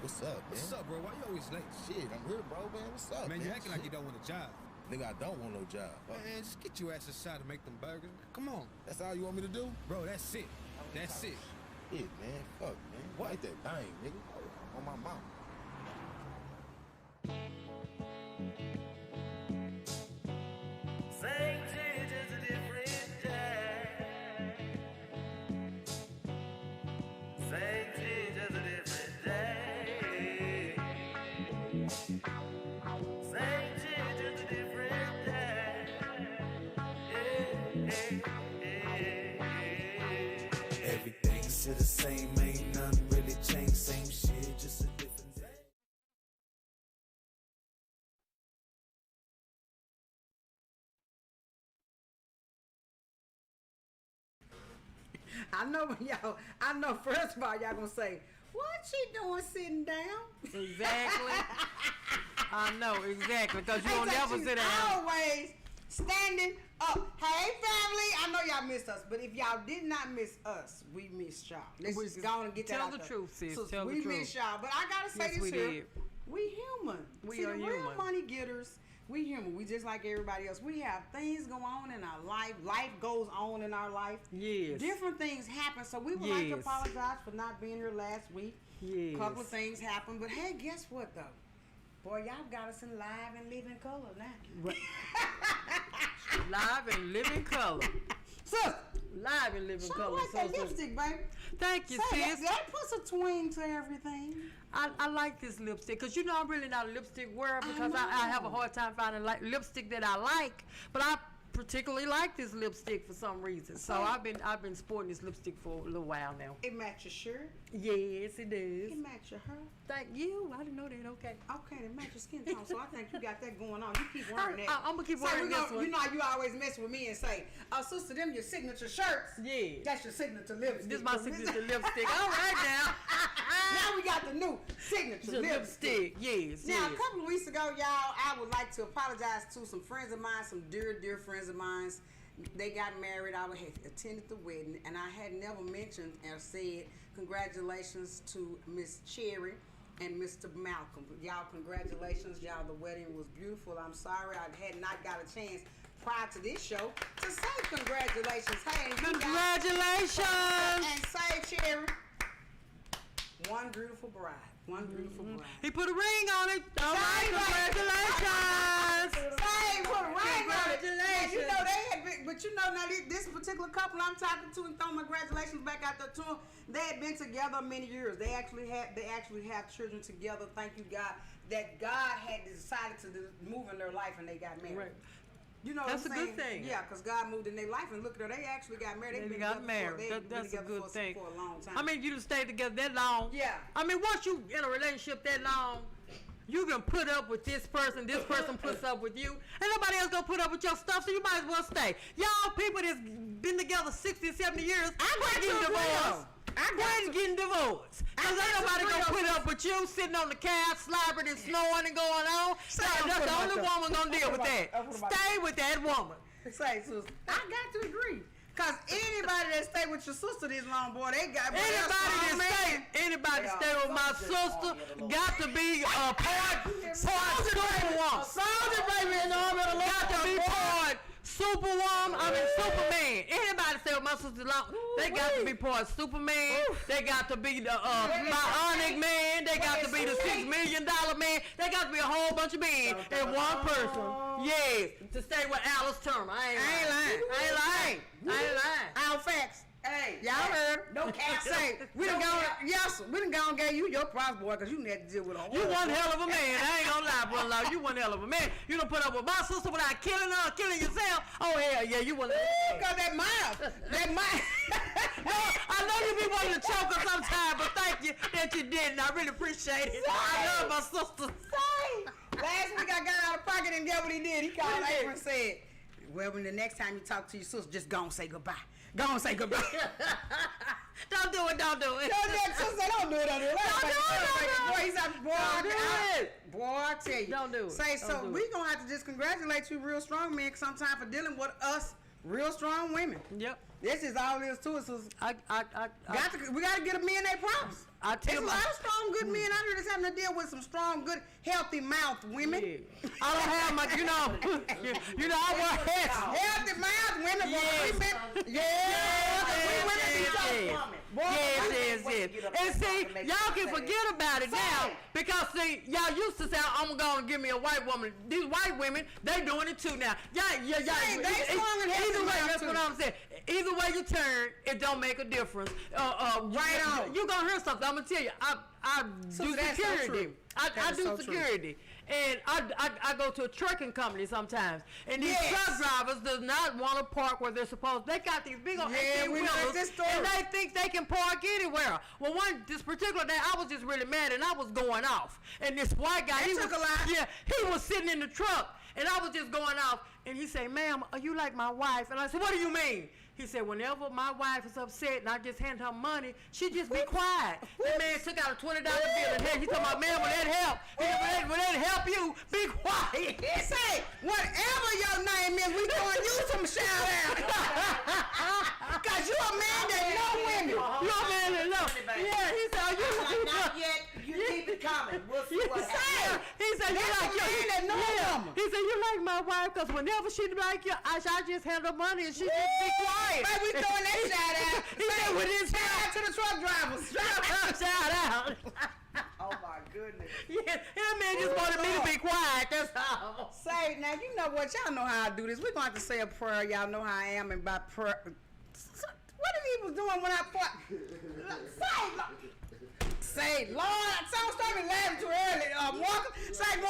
What's up, man? What's up, bro? Why you always late? Shit, I'm here, bro, man. What's up, man? Man, you acting like you don't want a job. Nigga, I don't want no job. Man, just get your ass inside and make them burgers. Come on. That's all you want me to do? Bro, that's it. That's it. Shit, man. Fuck, man. What? Like that thing, nigga. On my mouth. St. George is a different day. St. George is a different day. St. George is a different day. Everything's still the same, ain't nothing really changed. Same shit, just a different day. I know y'all. I know. First of all, y'all gonna say, "What she doing sitting down?" Exactly. I know exactly because you don't never sit down. Always standing up. Hey, family. I know y'all missed us, but if y'all did not miss us, we missed y'all. Let's just go on and get that out Tell the there. truth, sis. So Tell the we truth. missed y'all, but I gotta say Yes, this we here: did. we human. We See, are the real human. money getters. We human. We just like everybody else. We have things go on in our life. Life goes on in our life. Yes. Different things happen. So we would like to Yes. apologize for not being here last week. Yes. A couple of things happened. But hey, guess what though? Boy, y'all got us in live and living color now. Live and living color. Sis, Live and living show color. like that lipstick, baby. Thank you, Say, sis. that puts a twing to everything. I like this lipstick because you know I'm really not a lipstick wearer because I have a hard time finding lipstick that I like, but I particularly like this lipstick for some reason. So I've been sporting this lipstick for a little while now. It matches your shirt. Yes, it It does. matches your hair. Thank you. I didn't know that. Okay. Okay, it matches your skin tone. So I think you got that going on. You keep wearing that. I'm gonna keep So wearing we this gonna- one. You know how you always mess with me and say, sister, them your signature shirts. Yeah. That's your signature lipstick. This is my signature lipstick. All right now. Now we got the new signature The lipstick. lipstick. Yes. Now, a yes. couple of weeks ago, y'all, I would like to apologize to some friends of mine, some dear friends of mine. They got married. I had attended the wedding, and I had never mentioned or said congratulations to Miss Cherry and Mr. Malcolm. Y'all, congratulations. Y'all, the wedding was beautiful. I'm sorry I had not got a chance prior to this show to say congratulations. Hey, you guys- Congratulations. and say, Cherry, one beautiful bride. One beautiful bride. He put a ring on it. All right, congratulations. Say, put a ring on it. Congratulations. You know they had been, but you know now this particular couple I'm talking to and throwing my congratulations back out there to them. They had been together many years. They actually have children together. Thank you God that God had decided to move in their life and they got married. Right. You know That's what a I'm good saying? thing. Yeah, because God moved in their life and look at her. They actually got married. They've They been got together married. they've been That's a together good thing. for a long time. I mean, you done stayed together that long. Yeah. I mean, once you in a relationship that long, you can put up with this person puts up with you. Ain't nobody else gonna put up with your stuff, so you might as well stay. Y'all people that's been together 60, 70 years, quit getting divorced. Quit getting divorced. Because ain't nobody gonna put up with you sitting on the couch, slobbering and snoring and going on. That's the only woman gonna deal with that. Stay with that woman. Say, sister, I got to agree. Cause anybody that stay with your sister this long, boy, they got Anybody that stay with my sister got to be a part superwoman. Soldier baby in the army of the Lord. Got to be part superwoman. I mean Superman. Anybody stay with my sister long, they got to be part Superman. They got to be the bionic man. They got to be the $6 million man. They got to be a whole bunch of men in one person. Yes, to stay with Alice Turner. I ain't lying. All facts. Hey, Y'all heard? No cap. Say, we done gone gave you your props, boy, because you had to deal with a whole You one hell of a man. I ain't gonna lie, brother. You one hell of a man. You done put up with my sister without killing her, killing yourself. Oh hell yeah, you one. Because that mouth. I know you be wanting to choke her sometime, but thank you that you didn't. I really appreciate it. I love my sister. Last week I got out of pocket and get what he did. He called April and said, well, when the next time you talk to your sister, just go and say goodbye. Go and say goodbye. Don't do it. Don't do it. Sister, don't do it. Boy, I tell you. Don't do it. Say, Don't so do we it. going to have to just congratulate you real strong men sometime for dealing with us real strong women. Yep. This is all there is to it. So I we got to get the men their props. I tell There's a my- lot of strong, good men out here that's having to deal with some strong, good, healthy mouth women. Yeah. I don't have my, I wear hats. Healthy mouth women. Yes. And see, y'all can forget about it now because see, y'all used to say, I'm gonna give me a white woman. These white women, they doing it too now. Y'all. They strong and healthy Either way, mouth that's too. what I'm saying. Either way you turn, it don't make a difference. Right on. You gonna hear something? I'm gonna tell you. I do that's so security. true. I That is do so true. security, and I go to a trucking company sometimes, and these Yes. truck drivers does not want to park where they're supposed. They got these big old Yeah, 18 we know wheelers, this story. and they think they can park anywhere. Well, this particular day, I was just really mad, and I was going off, and this white guy, That he took was, a lot. yeah, he was sitting in the truck, and I was just going off, and he said, "Ma'am, are you like my wife?" And I said, "What do you mean?" He said, whenever my wife is upset and I just hand her money, she just be quiet. The man took out a $20 bill and he told my man, will that help? He said, will that help you? Be quiet. He say, whatever your name is, we throwing you some shout out. Cause you a man that know women. You a man that know. Yeah, he said, are you Not yet. You keep it coming. We'll see what Say, happens. He said, you That's like a man that know yeah. woman. He said, you like my wife, because whenever she like you, I just hand her money and she just be quiet. Baby, we throwing that shout out. He said, with his Shout out to the truck drivers. shout out. Oh my goodness. Yeah, that man just wanted me to be quiet, that's all. Say, now you know what? Y'all know how I do this. We're going to have to say a prayer. Y'all know how I am and by prayer. What he was doing when I say, Lord, someone started laughing too early. Walker, say,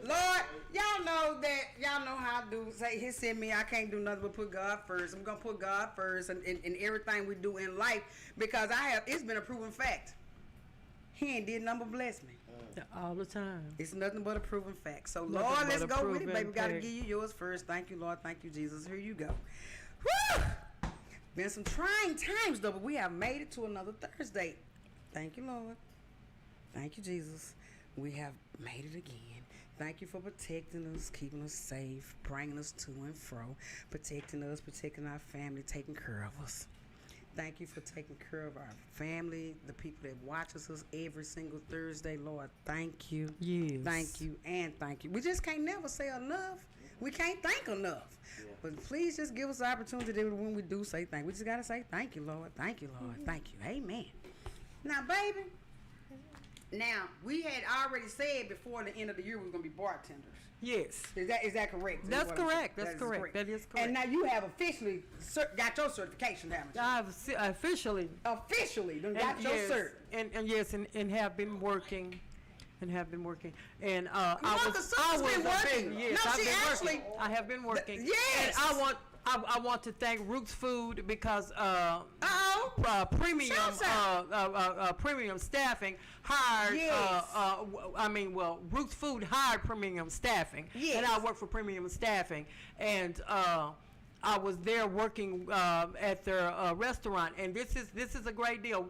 Lord, y'all know how I do. Say, he said me, I can't do nothing but put God first. I'm going to put God first in everything we do in life because it's been a proven fact. He ain't did nothing but bless me. All the time. It's nothing but a proven fact. So, Nothing Lord, but let's a go with it, proven baby. We got to fact. give you yours first. Thank you, Lord. Thank you, Jesus. Here you go. Whew! Been some trying times, though, but we have made it to another Thursday. Thank you, Lord. Thank you, Jesus. We have made it again. Thank you for protecting us, keeping us safe, bringing us to and fro, protecting us, protecting our family, taking care of us. Thank you for taking care of our family, the people that watch us every single Thursday. Lord, thank you. Yes. Thank you and thank you. We just can't never say enough. We can't thank enough. But please just give us the opportunity that when we do say thank you. We just got to say thank you, Lord. Thank you, Lord. Thank you. Amen. Now, baby, now, we had already said before the end of the year we was going to be bartenders. Yes. Is that correct? Is That's what I'm correct. saying? That's That is correct. That is correct. And now you have officially got your certification, haven't you? I've officially Officially done got your yes, cert. and have been working. And have been working, and Martha Sutton's been working. Yes, No, I've she been actually- working. I have been working. Yes. And I want to thank Roots Food because premium Shouts out. premium staffing hired. Yes. Roots Food hired premium staffing, Yes. and I work for premium staffing, and I was there working at their restaurant, and this is a great deal.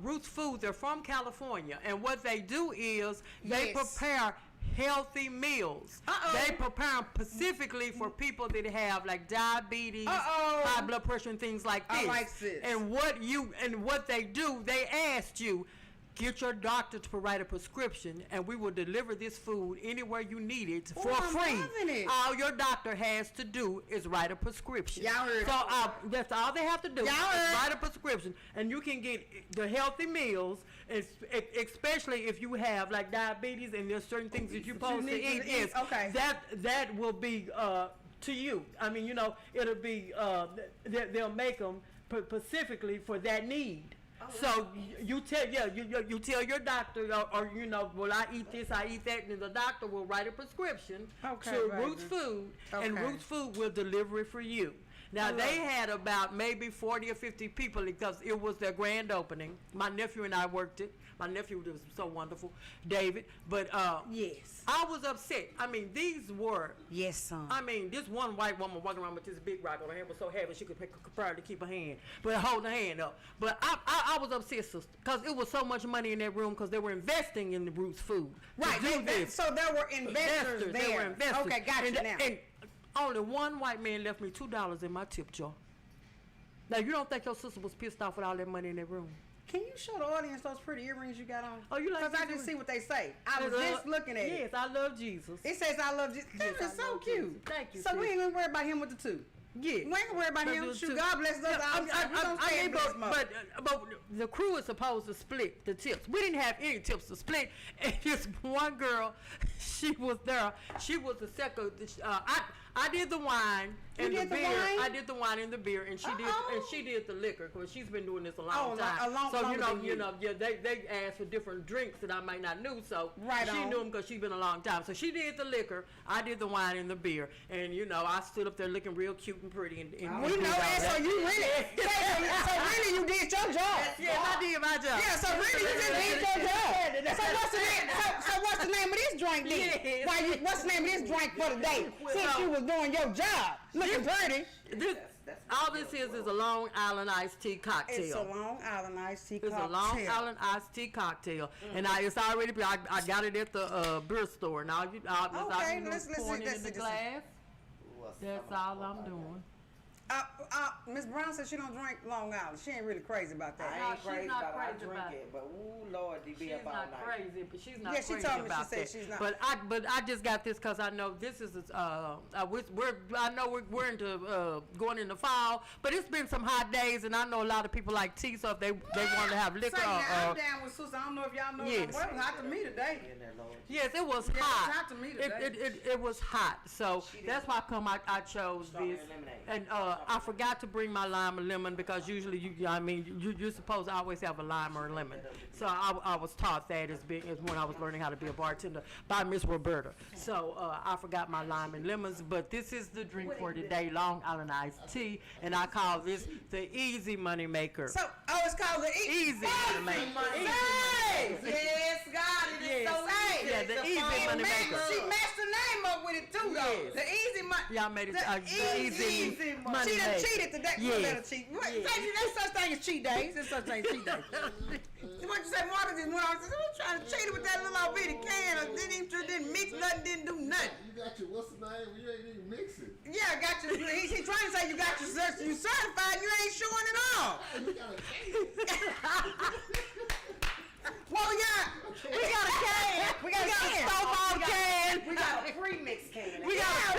Roots Food, they're from California, and what they do is they Yes. prepare healthy meals. Uh-oh. They prepare them specifically for people that have like diabetes, Uh-oh. high blood pressure, and things like this. I like this. And what they do, they asked you, get your doctor to write a prescription, and we will deliver this food anywhere you need it for I'm free. loving it. All your doctor has to do is write a prescription. Y'all heard So it. that's all they have to do. Y'all is heard. write a prescription, and you can get the healthy meals, especially if you have like diabetes and there's certain things that you're supposed to need to eat. eat. Yes, Okay. that will be to you. I mean, it'll be they'll make them specifically for that need. So you tell you tell your doctor or well, I eat this, I eat that, and the doctor will write a prescription Okay, to baby. Roots Food, and Okay. Roots Food will deliver it for you. Now they had about maybe 40 or 50 people because it was their grand opening. My nephew and I worked it. My nephew was so wonderful, David. But Yes. I was upset. I mean, these were. Yes, son. I mean, this one white woman walking around with this big rock on her hand was so heavy she could barely keep her hand, but hold her hand up. But I was upset, sister, because it was so much money in that room because they were investing in the Roots Food. to Right. do this. So there were investors there. They were investors. Okay, gotcha and, now. And only one white man left me $2 in my tip jar. Now, you don't think your sister was pissed off with all that money in that room? Can you show the audience those pretty earrings you got on? Oh, you like Because I these just see what they say. I was just looking at it. Yes, I love Jesus. It says I love Jesus. Yes, That is I so love cute. Jesus. Thank you, So we sis. ain't gonna worry about him with the two. Yeah. We ain't gonna worry about But him. those Shoot, two- God bless us. Yeah, We don't stay in blessed mode. but the crew is supposed to split the tips. We didn't have any tips to split. And this one girl, she was there. She was the second. I did the wine and You the did the beer. wine? I did the wine and the beer, and she did the liquor because she's been doing this a long time. So longer than you. They asked for different drinks that I might not knew. So Right she on. knew them because she's been a long time. So she did the liquor. I did the wine and the beer, and I stood up there looking real cute and pretty. And We know that, so you really, so really you did your job. Yes, I did my job. Yeah, so really you just did your job. So what's the name of this drink then? Yes. What's the name of this drink for the day? Since you was doing your job, looking pretty. All this is a Long Island iced tea cocktail. It's a Long Island iced tea It's cocktail. a Long Island iced tea cocktail, and it's already. I got it at the beer store. Now Okay, let's pouring it in the see. glass. That's all I'm doing. Miss Brown said she don't drink Long Island. She ain't really crazy about that. I ain't she's crazy not about it. I crazy drink about it, but ooh, Lord, they be She's up all not night. crazy, but she's not Yeah, she crazy told me, she about said that. she's not. But I just got this because I know this is we're into going into fall, but it's been some hot days, and I know a lot of people like tea, so if they want to have liquor. Say now, I'm down with Susan. I don't know if y'all know. Yes. Well, it was hot to me today. Yes, it was Yeah, it was hot. hot to me today. It was hot, so that's why I chose this. And I forgot to bring my lime or lemon because usually you're supposed to always have a lime or a lemon. So I was taught that as when I was learning how to be a bartender by Miss Roberta. So I forgot my lime and lemons, but this is the drink for today, Long Island iced tea, and I call this the easy money maker. So, it's called the Easy money maker. Yes, God, it is so easy. Yeah, the easy money maker. She messed the name up with it too, though. Yes. The easy money. Y'all made it the easy money She done maker. cheated today. Yes. Let her cheat. There's such thing as cheat days. There's such thing as cheat days. What you say, Martha just went on and said, I'm trying to cheat it with that little old bitty can. Didn't mix nothing, didn't do nothing. You got your what's the name? You ain't even mix it. Yeah, I got you. He trying to say you got your you certified. You ain't showing it all. You got a can. Well, we got a can. We got a snowball can. We got a pre-mix can. We got a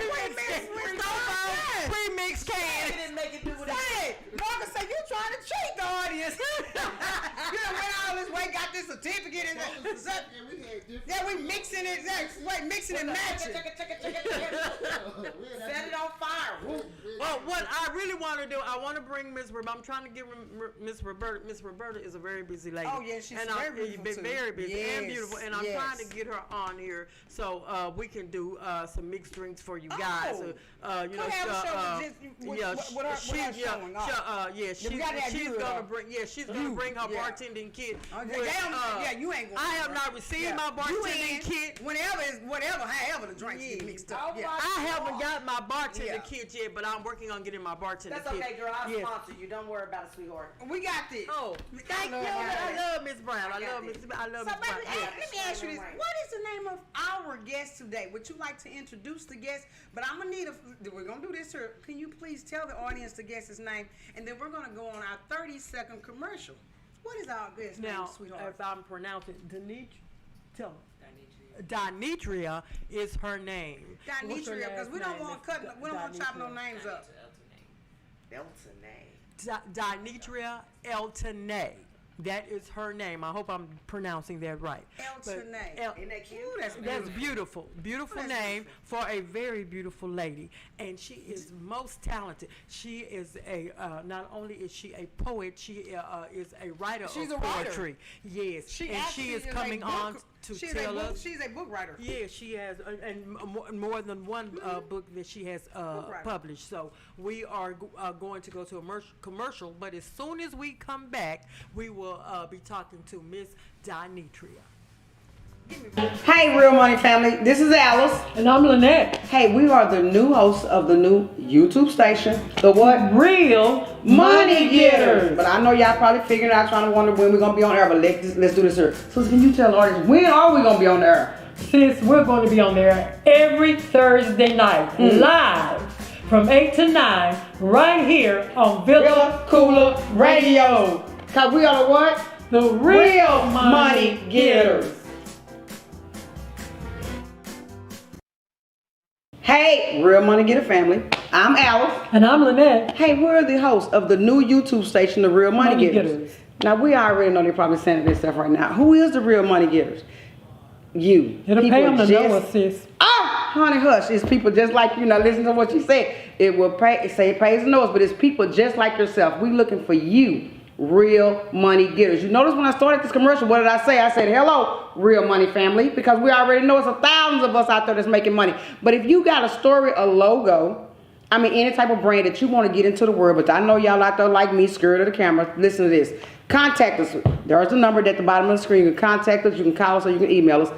pre-mix can. We didn't make it do what Hey, Marcus said you trying to cheat the audience. You done went all this way, got this certificate and that. We had different. Yeah, we mixing it. Mixing and matching. Set it on fire. Well, what I really want to do, I want to bring Miss Roberta. I'm trying to get Miss Roberta. Miss Roberta is a very busy lady. Oh, yeah, she's and very beautiful, too. Very busy and Yes, beautiful. And I'm yes. trying to get her on here so we can do some mixed drinks for you guys. Oh. You know, Come have a show with her showing off. she's gonna bring her bartending kit. You ain't gonna. I have not received my bartending kit. However the drinks get mixed up. Yeah. I haven't got my bartender kit yet, but I'm working on getting my bartender That's kit. okay, girl. I'll Yes. sponsor you. Don't worry about it, sweetheart. We got this. Oh, thank you. I love Miss Brown. I love Miss So, Brown. baby, let me ask you this. What is the name of our guest today? Would you like to introduce the guest? But I'm going to need we're going to do this here. Can you please tell the audience the guest's name? And then we're going to go on our 30-second commercial. What is our guest's name, Now, sweetheart? if I'm pronouncing tell me. Dinetria is her name. Dinetria, because we don't want to chop no names up. Dinetria Eltonay. That is her name. I hope I'm pronouncing that right. Eltonay. Isn't that cute? Ooh, That's beautiful. Beautiful That's name for a very beautiful lady. And she is most talented. She is not only is she a poet, she is a writer She's of a writer. poetry. Yes. She is coming on to tell us. She's a book writer. Yeah, she has, and more than one book that she has published. So we are going to go to a commercial, but as soon as we come back, we will be talking to Miss Dinetria. Hey, Real Money family. This is Alice. And I'm Lynette. Hey, we are the new hosts of the new YouTube station. The what? Real Money Getters. But I know y'all probably figuring out, trying to wonder when we're going to be on air. But let's do this here. So can you tell the audience, when are we going to be on the air? Sis, we're going to be on there every Thursday night, live from 8 to 9 right here on Villa Koola Radio. Cause we are the what? The Real Money Getters. Hey, Real Money Getter family. I'm Alice. And I'm Lynette. Hey, we're the hosts of the new YouTube station, The Real Money, Money Getters. Getters. Now, we already know they're probably saying this stuff right now. Who is the Real Money Getters? You. It'll pay them to know us, sis. Ah, honey, hush. It's people just like you. Now, listen to what she said. It will pay, say it pays to know us, but it's people just like yourself. We looking for you, Real Money Getters. You notice when I started this commercial, what did I say? I said, hello, Real Money family, because we already know it's thousands of us out there that's making money. But if you got a story, a logo, I mean, any type of brand that you want to get into the world, but I know y'all out there like me, scared of the camera. Listen to this. Contact us. There's the number at the bottom of the screen. You can contact us, you can call us, or you can email us.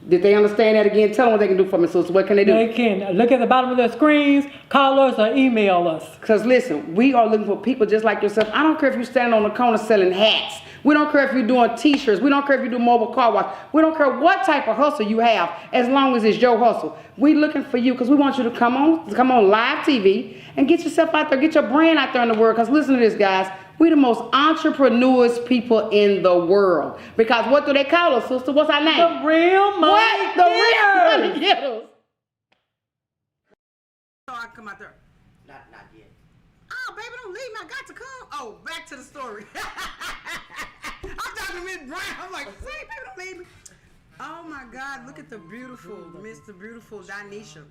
Did they understand that again? Tell them what they can do for me, sister. What can they do? They can look at the bottom of their screens, call us, or email us. Because listen, we are looking for people just like yourself. I don't care if you're standing on the corner selling hats. We don't care if you're doing t-shirts. We don't care if you do mobile car wash. We don't care what type of hustle you have, as long as it's your hustle. We looking for you because we want you to come on live TV and get yourself out there, get your brand out there in the world. Because listen to this, guys. We the most entrepreneurs people in the world. Because what do they call us, sister? What's our name? The Real Money What? The Real Money Getters. So I come out there. Not yet. Oh, baby, don't leave me. I got to come. Oh, back to the story. I'm talking to Miss Brown. I'm like, see, baby, don't leave me. Oh my God, look at the beautiful, Mr. Beautiful Dinesha.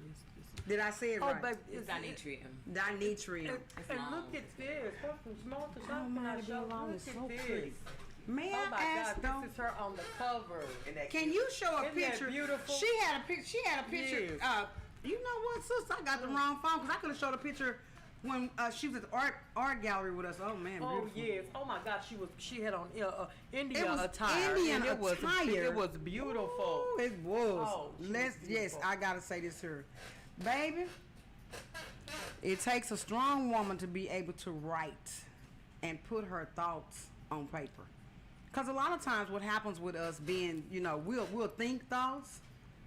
Did I say it right? Oh, baby, It's Dinitrium. Dinetrium. And look at this. From small to Oh my, to be long is so pretty. May Oh I my ask God, though? this is her on the cover. Can you show a Isn't that picture? beautiful? She had a picture. Yes. You know what, sister? I got the wrong phone because I could have showed a picture when she was at the art gallery with us. Oh man, Oh beautiful. yes! Oh my God, she had on Indian It was attire. Indian and attire. It was beautiful. Ooh, it was. Oh, she was Yes, beautiful. I gotta say this here, baby. It takes a strong woman to be able to write and put her thoughts on paper. Cause a lot of times, what happens with us being, we'll think thoughts,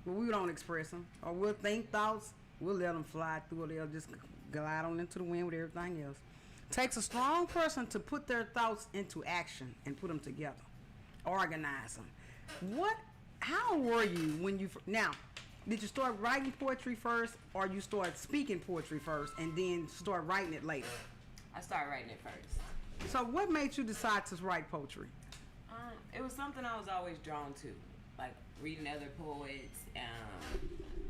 but we don't express them, or we'll think thoughts, we'll let them fly through, or they'll just glide on into the wind with everything else. Takes a strong person to put their thoughts into action and put them together, organize them. How were you when you now? Did you start writing poetry first, or you start speaking poetry first and then start writing it later? I started writing it first. So what made you decide to write poetry? It was something I was always drawn to, like reading other poets.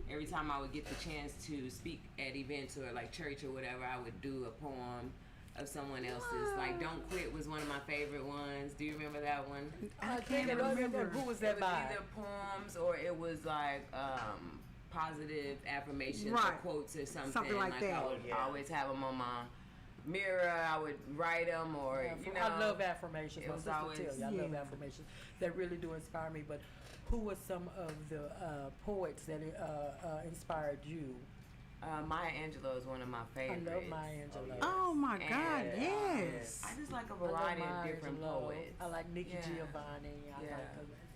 Every time I would get the chance to speak at events or like church or whatever, I would do a poem of someone else's. Like "Don't Quit" was one of my favorite ones. Do you remember that one? I can't remember. Who was It that was by? either poems or it was like positive affirmations or Right. quotes or something. Something like that. I would always have them on my mirror. I would write them or I love affirmations. it My was sister always- tell you, I love Yeah. affirmations. They really do inspire me. But who were some of the poets that inspired you? Maya Angelou is one of my I favorites. love Maya Angelou. Oh my God, And, yes. I just like a I love variety of Maya different Angelou. poets. I like Nikki Yeah. Giovanni. Yeah.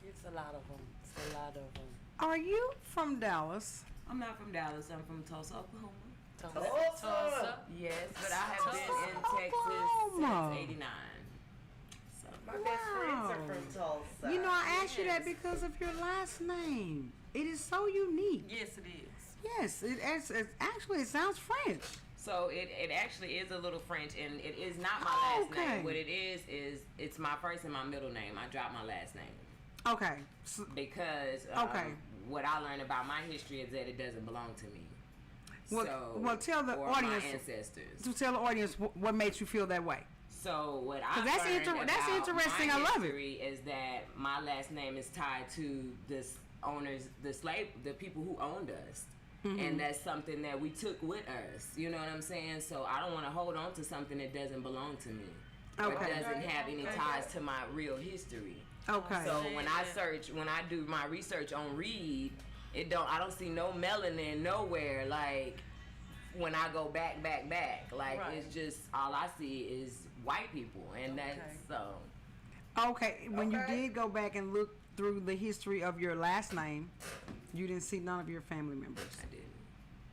It's a lot of them. It's a lot of them. Are you from Dallas? I'm not from Dallas. I'm from Tulsa, Oklahoma. Tulsa. Yes, but I have been in Texas Oklahoma. since '89. So My best friends are Wow. from Tulsa. You know, I asked you that Yes. because of your last name. It is so unique. yes, it is. Yes, it's actually it sounds French. So it actually is a little French, and it is not my Oh, last okay. name. What it is it's my first and my middle name. I dropped my last name Okay. because Okay. what I learned about my history is that it doesn't belong to me. Well, tell the or audience- my ancestors. To tell the audience what made you feel that way. So what I 'Cause that's learned that's about interesting. my I love it. history is that my last name is tied to the people who owned us. Mm-hmm. And that's something that we took with us. You know what I'm saying? So I don't want to hold on to something that doesn't belong to me. Or Okay. doesn't have any ties to my real history. Okay. So when I do my research on Reed, I don't see no melanin nowhere. Like when I go back, like Right. it's just all I see is white people, and that's so. Okay, when you did go back and look through the history of your last name, you didn't see none of your family members. I did.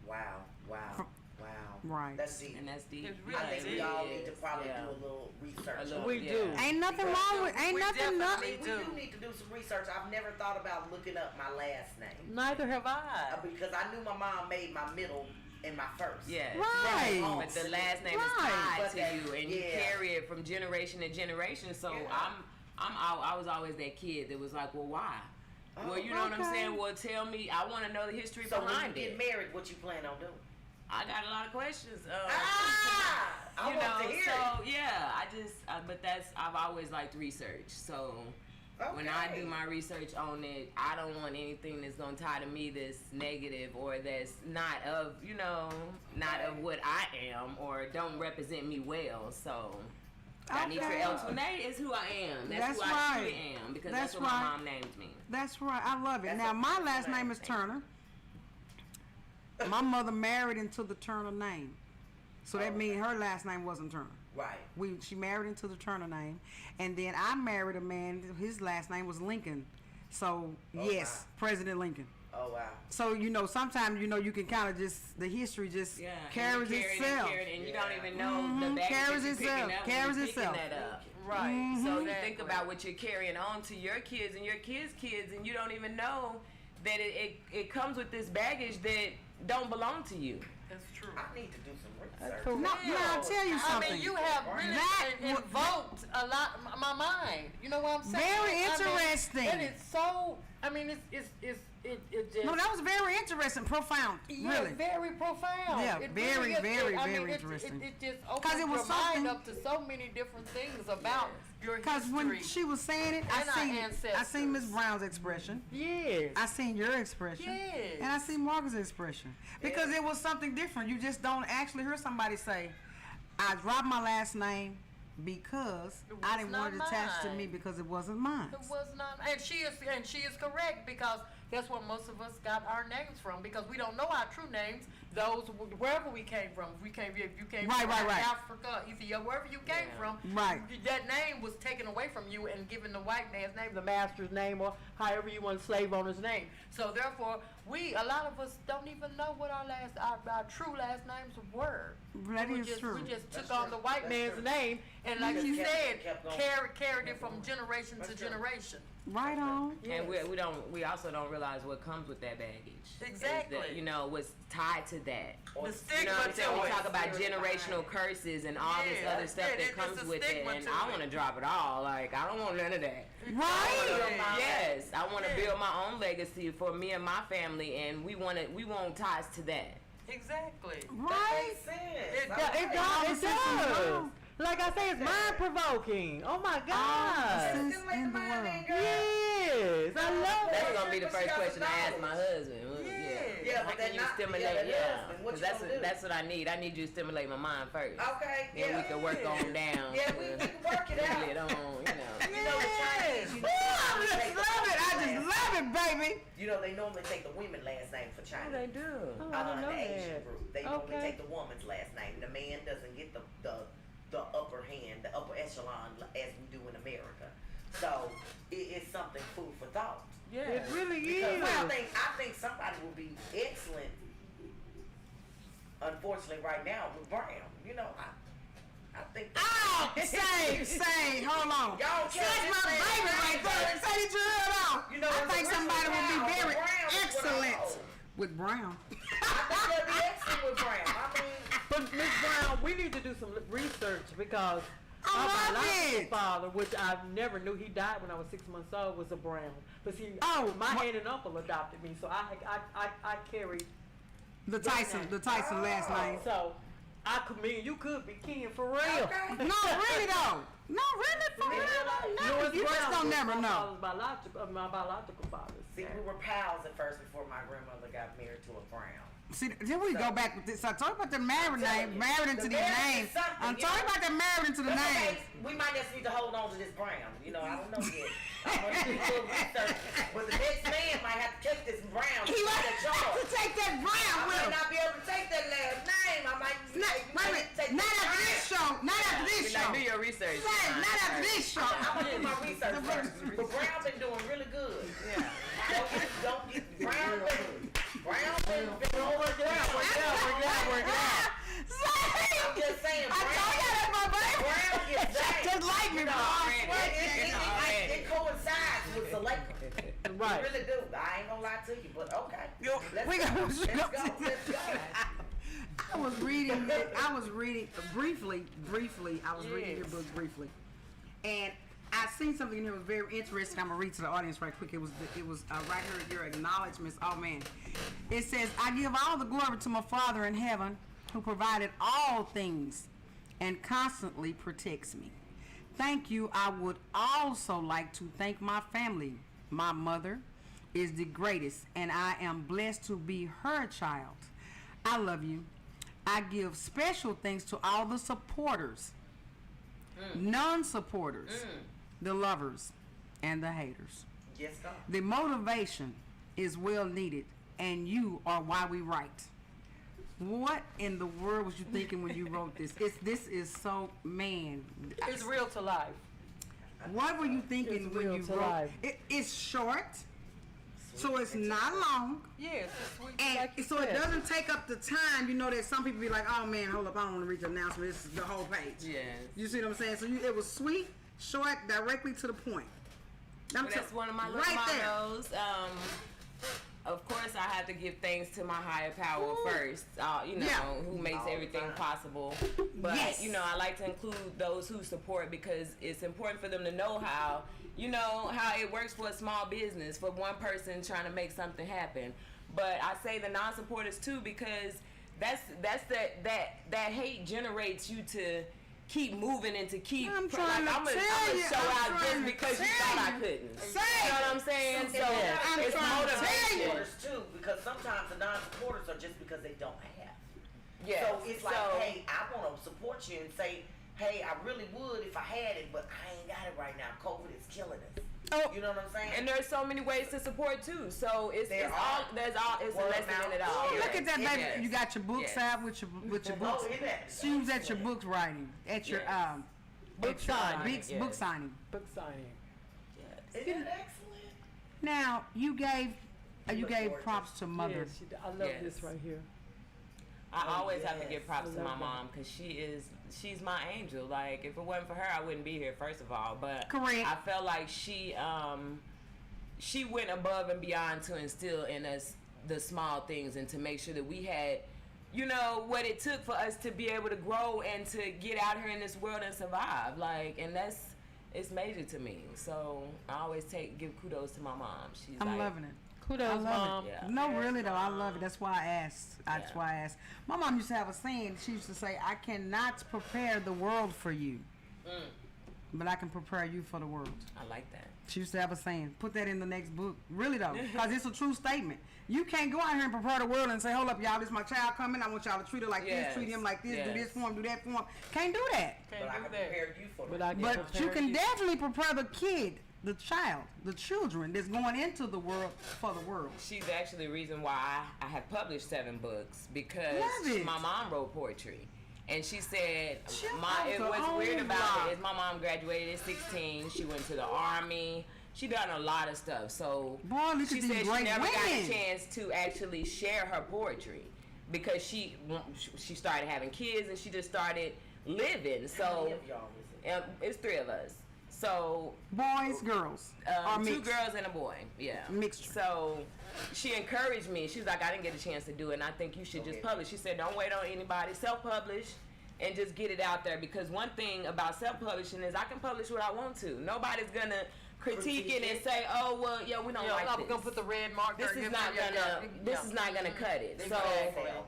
Wow. Wow. Right. That's deep. And that's deep. It's I really think we all need to probably do a little research. on We it. do. Ain't nothing Because wrong with. Ain't we nothing. definitely We do need to do some research. I've never thought about looking up my last name Neither have I. because I knew my mom made my middle and my first. Yeah. Right. But the last name is Right. tied But to that- you, and you yeah. carry it from generation to generation. So Yeah. I was always that kid that was like, well, why? Well, you know what I'm okay. saying? Well, tell me. I want to know the history So when you behind get it. married, what you plan on doing? I got a lot of questions. I you want know, to hear so it. yeah, but I've always liked research. So when I do Okay. my research on it, I don't want anything that's gonna tie to me that's negative or that's not of, not of what I am or don't represent me well. So I need for Okay. El Tunay is who I am. That's who I That's truly right. am because That's that's, what right. my mom named me. That's right. I love it. That's Now a my beautiful last name name. is Turner. My mother married into the Turner name, so that means her last name wasn't Turner. Right. She married into the Turner name, and then I married a man. His last name was Lincoln, so yes, wow. President Lincoln. Oh wow. So sometimes you can kind of just the history just Yeah, carries and you carry it itself. and you don't even know the baggage Carries that you're picking itself, up carries when you're picking itself. that up. Right. So you think about what you're carrying on to your kids and your kids' kids, and you don't even know that it comes with this baggage that don't belong to you. That's true. I need to do some research. For No, real. I'll tell you I something. mean, you have really That invoked a lot my mind. You know what I'm saying? Very I mean, interesting. and it's so. I mean, it just. No, that was very interesting, profound, Yeah, really. very profound. Yeah, It very, really is. very, I mean, very it interesting. It just 'Cause opens it was your mind something- up to so many different things about your Because history. when she was saying it, and our I seen ancestors. Miss Brown's expression. Yes. I seen your expression. Yes. And I seen Margaret's expression. Because it was something different. You just don't actually hear somebody say, I dropped my last name because It I was didn't not want it attached to mine. me because it wasn't mine. It was not, and she is correct because that's where most of us got our names from because we don't know our true names. Those wherever we came from, if you came Right, from right. Africa, Ethiopia, wherever you came from, Right. that name was taken away from you and given the white man's name, the master's name, or however you want slave owner's name. So therefore, a lot of us don't even know what our true last names were. That we is just, true. We just That's took on true. the white That's man's true. name and, like Just you kept said, going. carried it from generation to generation. Right on. And we also don't realize what comes with that baggage. Exactly. Is that, what's tied to that. The You stigma know what I'm saying? to We it. talk about generational curses and all this Yeah, other stuff yeah, that it's comes a with it, stigma and to I it. want to drop it all. Like, I don't want none of that. Right. Yes, I want to Yeah. build my own legacy for me and my family, and we want ties to that. Exactly. Right. Makes sense. It All does. right. It does. Like I say, it's mind provoking. Oh my God. sense Stimulate in the the mind, world. then, girl. Yes, I love That's it. gonna be the But she first got question some I ask my knowledge. husband. Yeah, How but can that you not- stimulate? yeah, that Yeah, husband, what because you gonna do? that's what I need. I need you to stimulate my mind first. Okay, Then yeah. we can work on down. Yeah, we can work it Really out. don't, You know, the Chinese, Ooh, I just love it. I just love it, baby. You know, they normally take the women last name for China. They do. Oh, I didn't know the Asian that. group. They normally Okay. take the woman's last name. The man doesn't get the upper hand, the upper echelon as we do in America. So it's something food for thought. Yeah, it really Because is. I think somebody will be excellent. Unfortunately, right now with Brown, I think. Oh, say, hold on. Y'all That's can't my just baby say right there. Say that you heard off. You know, I it's think a somebody would be Brown. very Brown is what I excellent know. with Brown. I think they'll be excellent with Brown. I mean, But Miss Brown, we need to do some research because I my love biological it. father, which I never knew, he died when I was 6 months old, was a Brown. But see, Oh, my what- aunt and uncle adopted me, so I carried. The Tyson last name. So you could be kin for real. okay. No, really though. No, really for real though. No, Louis you just Brown don't was never my know. father's my biological father. See, we were pals at first before my grandmother got married to a Brown. See, then we go back with this. So talk about the married name, married into The these marriage names. is something, I'm you talking know. about the married into the But okay, names. we might just need to hold on to this Brown. I don't know yet. I'm gonna do a little research. But the next man might have to take this Brown. He that might have George. to take that Brown I with might him. not be able to take that last name. I might. Not, wait a minute. Not after this show. Not after this Be show. like, do your research. Right, not after this show. I'm gonna do my research first. But Brown been doing really good. Yeah. Don't get Brown been Work it out. like Right. You really do. I ain't gonna lie to you, but okay. Let's we go. got- Let's go. Let's go. I was reading briefly. I was reading your book briefly, and I seen something in here that was very interesting. I'm gonna read to the audience right quick. It was right here your acknowledgments. Oh man, it says, "I give all the glory to my Father in heaven, who provided all things, and constantly protects me. Thank you. I would also like to thank my family. My mother is the greatest, and I am blessed to be her child. I love you. I give special thanks to all the supporters, non-supporters, the lovers, and the haters. Yes, sir. The motivation is well needed, and you are why we write." What in the world was you thinking when you wrote this? This is so, man. It's real to life. What were you thinking It's when real you to wrote life. It's short, so it's not long. Yes, it's sweet. And like you so it said. doesn't take up the time. You know that some people be like, "Oh man, hold up, I don't want to read the announcement. This is the whole page." Yes. You see what I'm saying? So it was sweet, short, directly to the point. Well, that's one of my little right there. mottos. Of course, I have to give thanks to my higher power first, you know, Yeah. who makes everything possible. But, Yes. you know, I like to include those who support because it's important for them to know how, you know, how it works for a small business, for one person trying to make something happen. But I say the non-supporters too because that hate generates you to keep moving and to keep I'm like, trying to I'm gonna tell you, show I'm out trying just to because you tell thought I you. couldn't. Say You know what I'm saying? So I'm it's trying to tell motivation. you. Supporters too, because sometimes the non-supporters are just because they don't have. Yeah. So it's like, So- hey, I want to support you and say, hey, I really would if I had it, but I ain't got it right now. COVID is killing us. Oh. You know what I'm saying? And there's so many ways to support too. So it's There it's are. a Word lesson in it mouth. all. Oh, Look at that, baby. Yes. You got your books Yes. out with your books. Oh, isn't that Shoes at your excellent? books writing at your Yes. Book at your, signing, big yes. book signing. Book signing. Isn't that excellent? Now you gave look gorgeous. props to mother. Yes, I love Yes. this right here. I Oh, always have to yes. give props I to my love mom because she's my angel. Like if it wasn't for her, I wouldn't be here. First of all, but Correct. I felt like she went above and beyond to instill in us the small things and to make sure that we had, you know, what it took for us to be able to grow and to get out here in this world and survive. Like, and it's major to me. So I always give kudos to my mom. She's I'm like, loving it. Kudos, I love Mom. it. Yeah. No, really though, I love it. That's why I asked. That's Yeah. why I asked. My mom used to have a saying. She used to say, "I cannot prepare the world for you, but I can prepare you for the world." I like that. She used to have a saying. Put that in the next book. Really though, because it's a true statement. You can't go out here and prepare the world and say, "Hold up, y'all, this is my child coming. I want y'all to treat her like Yes. this, treat him like this, do Yes. this for him, do that for him." Can't do that. Can't But I do can that. prepare you for But the I can But you prepare can definitely prepare the kid, the child, the children that's going into the world for the world. She's actually the reason why I have published 7 books because Love it. my mom wrote poetry. And she said, She what's wrote weird her about own it is my mom graduated at 16. She went to the army. She done a lot of stuff. So Boy, look at she these said she great never got a women. chance to actually share her poetry because she started having kids and she just started living. How So many of y'all is it? it's 3 of us. So Boys, girls, or 2 mixed. girls and a boy. Yeah. Mixture. So she encouraged me. She was like, I didn't get a chance to do it, and I think you should just publish. She said, don't wait on anybody. Self-publish and just get it out there. Because one thing about self-publishing is I can publish what I want to. Nobody's going to critique it and say, oh, well, yeah, we don't like we're this. gonna put the red marker. This is not gonna cut it. So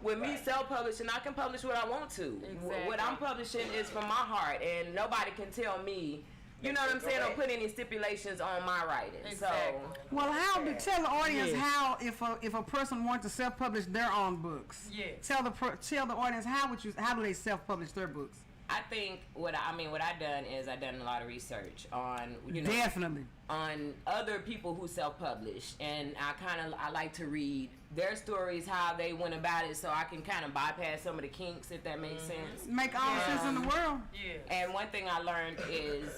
with me self-publishing, I can publish what I want to. What I'm publishing is from my heart, and nobody can tell me. You know what I'm saying? Or put any stipulations on my writing. Exactly. Well, how to tell the audience how if a person wants to self-publish their own books? Yes. Tell the audience how do they self-publish their books? I think what I've done is I've done a lot of research on Definitely. on other people who self-publish, and I like to read their stories, how they went about it, so I can kind of bypass some of the kinks, if that makes sense. Make all the sense in the world. Yeah. And one thing I learned is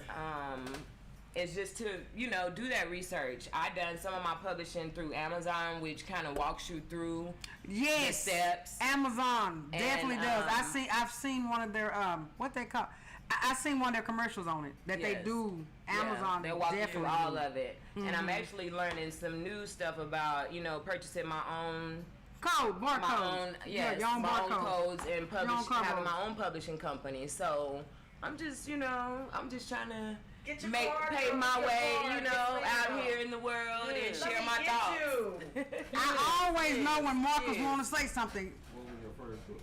just to do that research. I done some of my publishing through Amazon, which kind of walks you through Yes. the steps. Amazon definitely And, does. I've seen one of their what they call. I seen one of their commercials on it that they Yes. do. Yeah, Amazon they're walking definitely through all do. of it, and I'm actually learning some new stuff about purchasing my own. Code, barcode. My own, yes, your own my own barcode. codes and having codes. my own publishing company. So I'm just, I'm just trying to Get your pay my way, out here in the world and share my thoughts. I always know when Marcus want to say something. What was your first book?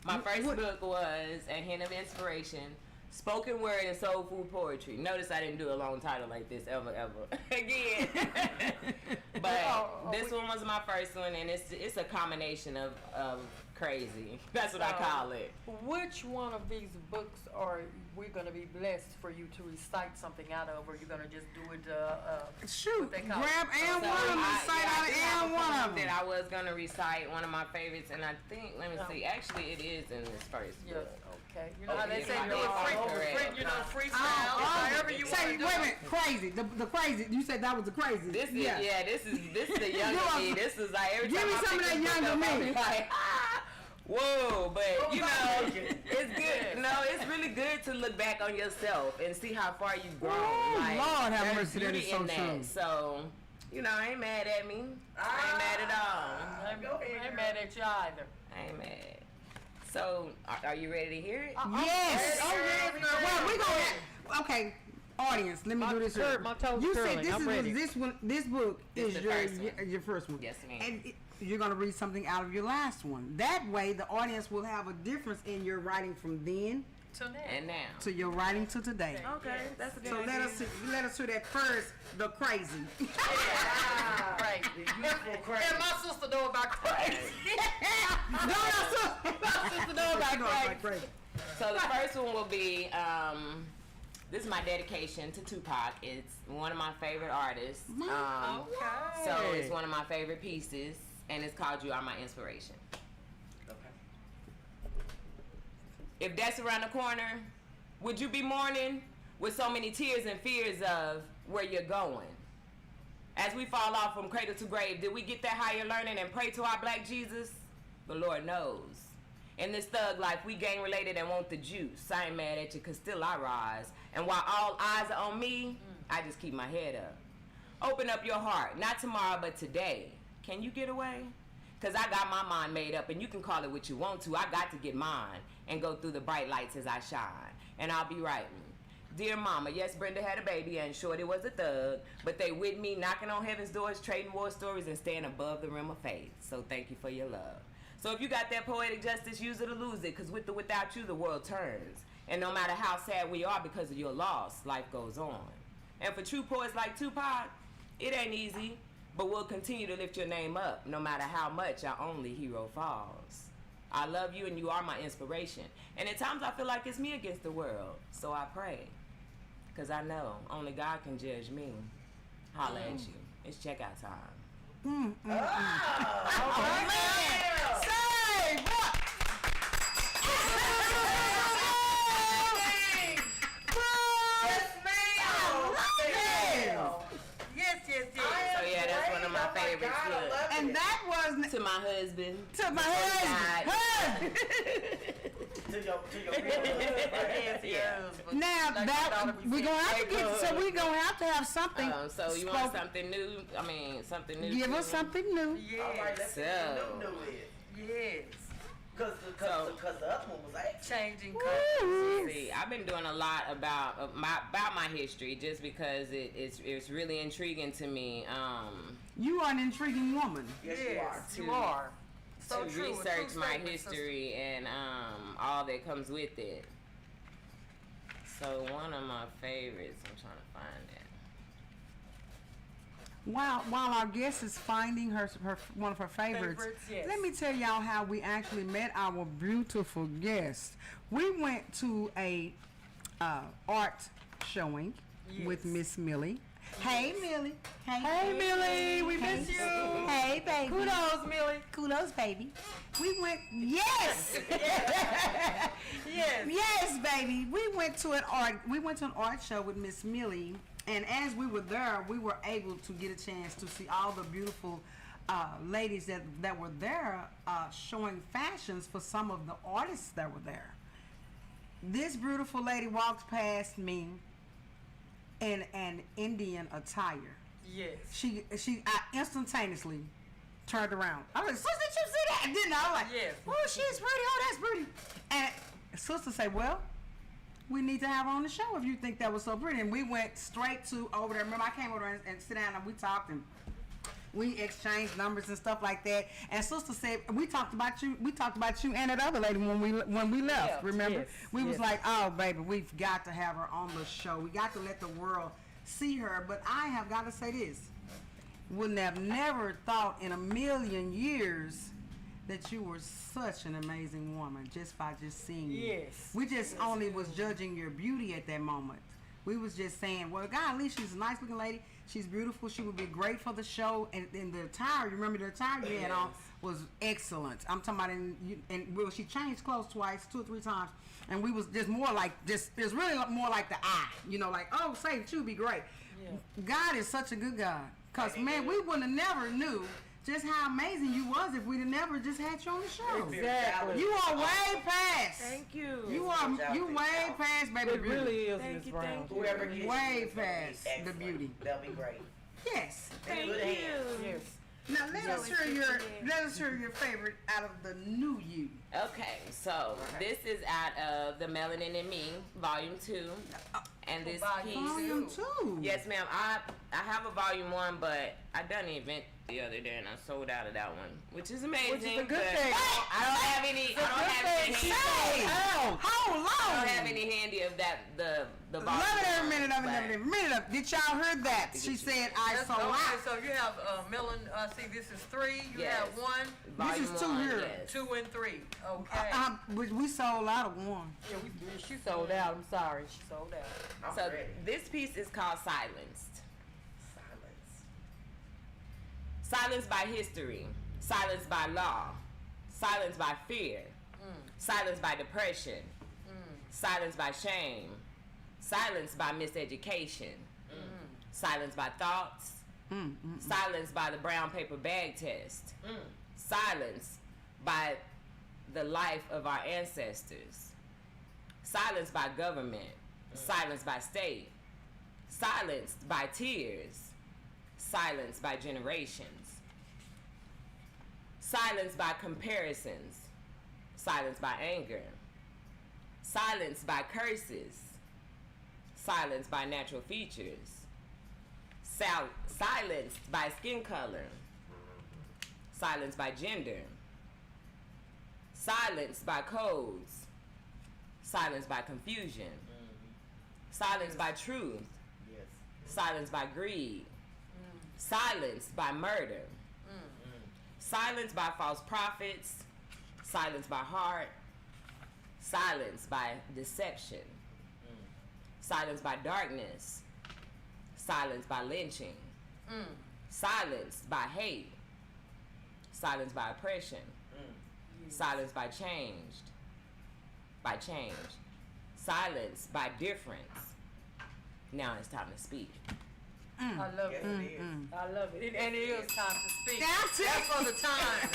My first book was A Hint of Inspiration, spoken word and soul food poetry. Notice I didn't do a long title like this ever again. But this one was my first one, and it's a combination of crazy. That's what I call it. Which one of these books are we going to be blessed for you to recite something out of, or you going to just do it? Shoot, what they call grab it? and one of them, recite out of and one of them. That I was gonna recite one of my favorites, and I think let me see. Actually, it is in this first Yes. book. Okay. You know how they Okay, say if I you're did, freestyle, Oh, however you say, want to wait a minute, crazy. The crazy. You said that was the crazy. This is this is the younger You me. This is like every give time me I some of pick that this book younger up, I'm me. like, whoa, but it's good. No, it's really good to look back on yourself and see how far you've grown. Ooh, Like, Lord have there's mercy, that beauty is so in that. true. So, I ain't mad at me. I ain't mad at all. I ain't mad at you either. I ain't mad. So, are you ready to hear it? Yes. Oh, yes, girl. Well, we gonna have, okay, audience. Let me do this. Here. my toes You curling. said I'm ready. this book This is the first one. your first one. Yes, ma'am. And you're gonna read something out of your last one. That way, the audience will have a difference in your writing from then And now. to your writing to today. Okay, that's a good So idea. let us hear that first. The crazy. Right. And my sister know about crazy. My sister know about crazy. So the first one will be, this is my dedication to Tupac. It's one of my favorite artists. So it's one of my favorite pieces, and it's called You Are My Inspiration. If death's around the corner, would you be mourning with so many tears and fears of where you're going? As we fall off from cradle to grave, did we get that higher learning and pray to our black Jesus? The Lord knows. In this thug life, we gang related and want the juice. I ain't mad at you, cause still I rise. And while all eyes are on me, I just keep my head up. Open up your heart, not tomorrow, but today. Can you get away? Cause I got my mind made up, and you can call it what you want to. I got to get mine and go through the bright lights as I shine. And I'll be writing. Dear mama, yes, Brenda had a baby and Shorty was a thug, but they with me knocking on heaven's doors, trading war stories, and staying above the rim of faith. So thank you for your love. So if you got that poetic justice, use it or lose it, because with or without you, the world turns. And no matter how sad we are because of your loss, life goes on. And for true poets like Tupac, it ain't easy, but we'll continue to lift your name up, no matter how much our only hero falls. I love you and you are my inspiration. And at times I feel like it's me against the world, so I pray. Because I know only God can judge me. Holla at you. It's checkout time. Say what? Yes. So yeah, that's one of my favorites. Look. And that was To my husband. to my husband. To your Yeah. Now that we're gonna have to get, so we're gonna have to have something. So you want something new? I mean, something new. Give to us me? something new. All right, let's see So- what new is. Yes. Cause the other one was like, Changing Woo. colors. See, I've been doing a lot about my history just because it's really intriguing to me. You are an intriguing woman. yes, you are. You are. So to true. A research true my statement, sister. history and all that comes with it. So one of my favorites, I'm trying to find it. While our guest is finding her one of her favorites, Yes. let me tell y'all how we actually met our beautiful guest. We went to a art showing with Miss Millie. Hey Millie. Hey Millie, we miss you. Hey baby. Kudos, Millie. Kudos, baby. We went. Yes. Yes. Yes, baby. We went to an art show with Miss Millie, and as we were there, we were able to get a chance to see all the beautiful ladies that were there showing fashions for some of the artists that were there. This beautiful lady walks past me in an Indian attire. Yes. I instantaneously turned around. I was like, sister, did you see that? Didn't I? I was like, Yes. oh, she's pretty. Oh, that's pretty. And sister said, well, we need to have her on the show if you think that was so pretty. And we went straight to over there. Remember, I came over there and sit down and we talked and we exchanged numbers and stuff like that. And sister said, we talked about you and that other lady when we left. Yeah, remember? yes, We was yes. like, oh baby, we've got to have her on the show. We got to let the world see her. But I have got to say this. Wouldn't have never thought in a million years that you were such an amazing woman just by just seeing you. Yes. We just only was judging your beauty at that moment. We was just saying, well, God, at least she's a nice looking lady. She's beautiful. She would be great for the show. And the attire, you remember the attire you had on was excellent. I'm talking about, well, she changed clothes twice, 2 or 3 times. And we was just more like, it was really more like the eye. You know, like, oh, say that you would be great. Yeah. God is such a good God. Because, man, we wouldn't have never knew just how amazing you was if we'd have never just had you on the show. Exactly. You are way past. Thank you. You way past, baby. It really is, Thank Miss you, Brown. thank you. Whoever gets Way you is gonna be past the excellent. beauty. They'll be great. Yes. Thank Good you. hands. Yes. Now let us hear your favorite out of the new you. Okay, so this is out of The Melanin in Me, Volume 2. And this piece. Volume 2. Yes, ma'am. I have a Volume 1, but I done an event the other day and I sold out of that one, which is amazing. Which is a good but thing. I don't have any. I don't have any. Hey, hold on. I don't have any handy of that. The volume. Love it every minute of it, but- every minute of it. Did y'all hear that? She said I That's sold okay, out. so you have Melon, see this is 3, you Yes. have 1, Volume This is 2 1, here. yes. 2 and 3. Okay. We sold out of one. Yeah, she sold out. I'm sorry, she sold out. I'm So ready. this piece is called Silenced. Silence. Silenced by history, silenced by law, silenced by fear, silenced by depression, silenced by shame, silenced by miseducation, silenced by thoughts, silenced by the brown paper bag test, silenced by the life of our ancestors, silenced by government, silenced by state, silenced by tears, silenced by generations, silenced by comparisons, silenced by anger, silenced by curses, silenced by natural features, silenced by skin color, silenced by gender, silenced by codes, silenced by confusion, silenced by truth, Yes. silenced by greed, silenced by murder, silenced by false prophets, silenced by heart, silenced by deception, silenced by darkness, silenced by lynching, silenced by hate, silenced by oppression, silenced by change, silenced by difference. Now it's time to speak. I love Yes, it. it is. I love it. And it is time to speak. That's it. That's for the time.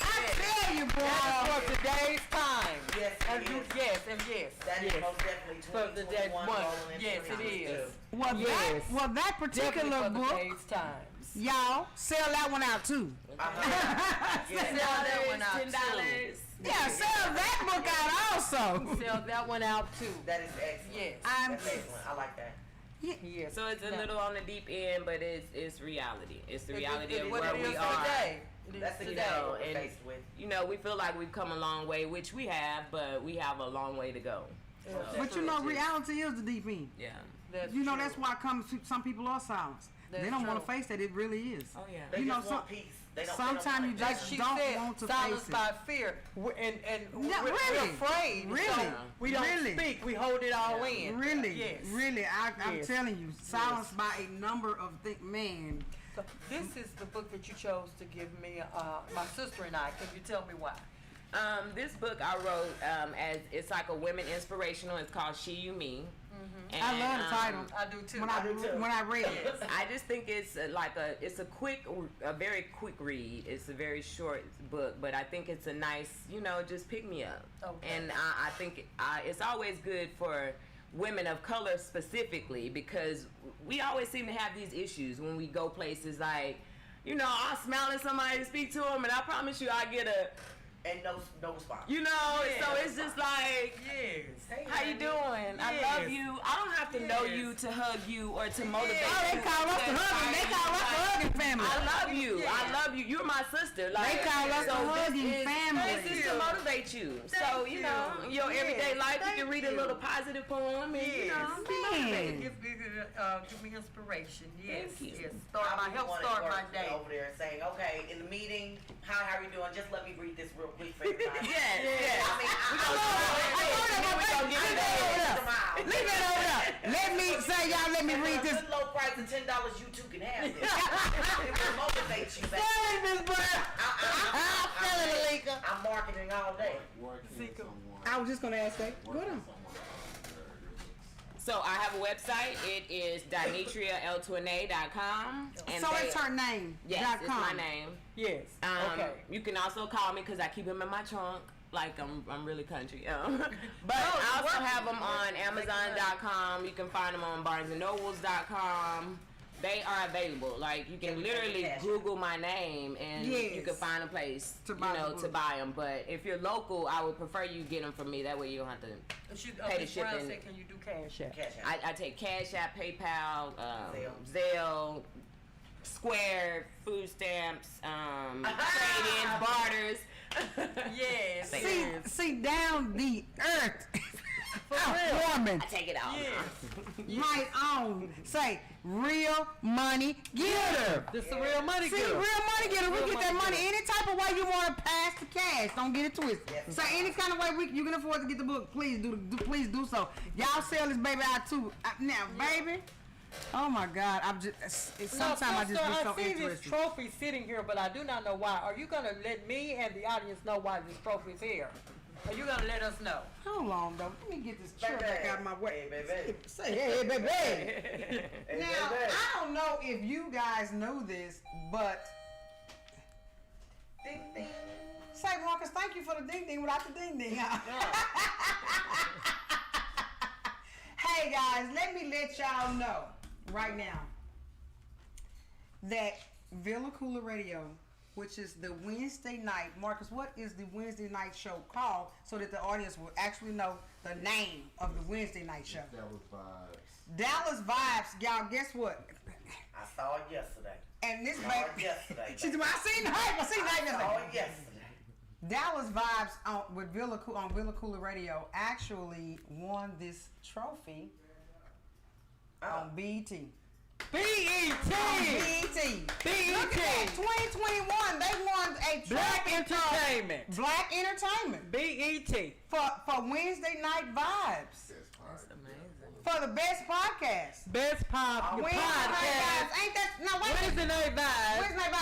I tell you, boy. That's for today's time. Yes, it And is. yes, and yes. That is yes. most definitely For the day 2021 one. rolling into Yes, it 2022. is. Well, Yes. that Definitely particular for the book, day's times. y'all sell that one out too. Yes. Sell that one out $10. Yeah, sell that book out also. Sell that one out too. That is excellent. Yes. That's excellent. I like that. Yes. So it's a little on the deep end, but it's reality. It's the reality of what where it we is are. today. It is That's the today. reality what we're and- faced with. You know, we feel like we've come a long way, which we have, but we have a long way to go. So, But you know, reality is the deep end. yeah. That's You know, true. that's why some people are silenced. They That's don't want to true. face that it really is. Oh yeah. They You know, just want peace. They don't sometimes you want Like just she don't said, want to silenced face it. by fear. And Yeah, we're really. afraid. Really. So we don't Really. speak. We hold it all in. Really, Yes. really, I'm Yes. telling you, silenced by a number of things. Man, So this is the book that you chose to give me, my sister and I. Can you tell me why? This book I wrote as it's like a women inspirational. It's called She You Me, I love the title. I do too. When I read it. I just think it's a very quick read. It's a very short book, but I think it's a nice, just pick me up. Okay. And I think it's always good for women of color specifically, because we always seem to have these issues when we go places like, I'll smile at somebody to speak to them, and I promise you I get and no response. So it's just like, Yes. how you doing? I love you. I don't have to know you to hug you or to motivate you. Oh, they call us the hugging. They call us the hugging family. I love you. I love you. You're my sister. Like, They call us the hugging family. This is to motivate you. So, in your everyday life, you can read a little positive poem and, be motivated. Give me inspiration. Yes. Thank you. Yes. Help One start at my work day. over there saying, okay, in the meeting, how are you doing? Just let me read this real quick for everybody. Yes. I mean, Leave it over there. Let me say, y'all, let me read this. For a low price of $10, you too can have this. It will motivate you. Say it, Miss Brown. I'm feeling it, Alika. I'm marketing all day. I was just gonna ask that. Go on. So I have a website. It is DinetriaL2NA.com. So it's her name. Yes, it's my name. Yes. Okay. You can also call me because I keep them in my trunk. Like I'm really country. But I also have them on Amazon.com. You can find them on BarnesandNobles.com. They are available. Like you can literally Google my name and you can find a place to buy them. But if you're local, I would prefer you get them from me. That way you don't have to pay the shipping. Can you do Cash App? I take Cash App, PayPal, Zelle, Square, food stamps, trade-ins, barters. Yes. See down the earth. Woman. I take it out. My own. Say, real money getter. This is a real money See, getter. real money getter. We get that money any type of way you want to pass the cash. Don't get it twisted. So any kind of way you can afford to get the book, please do so. Y'all sell this baby out too. Now, baby. Oh my God! Sometimes I just get so I see interested. this trophy sitting here, but I do not know why. Are you gonna let me and the audience know why this trophy is here? Are you gonna let us know? Hold on, though. Let me get this chair back out of my way. Hey, baby. Say, hey, baby. Hey, Now, baby. I don't know if you guys know this, but Ding, ding. say, Marcus, thank you for the ding ding without the ding ding. Hey guys, let me let y'all know right now that Villa Koola Radio, which is the Wednesday night. Marcus, what is the Wednesday night show called so that the audience will actually know the name of the Wednesday night show? Dallas Vibes. Y'all, guess what? I saw it yesterday. And this I saw baby, it yesterday. I seen the hype. I seen the hype I saw yesterday. it yesterday. Dallas Vibes on Villa Koola Radio actually won this trophy on BET. BET. BET. Look at that, 2021. They won a trophy. Black Entertainment. Black Entertainment. BET. For Wednesday Night Vibes. That's amazing. For the best podcast. Best pop Wednesday podcast. Night Vibes. Ain't that? No, wait. Wednesday Night Vibes. Wednesday Night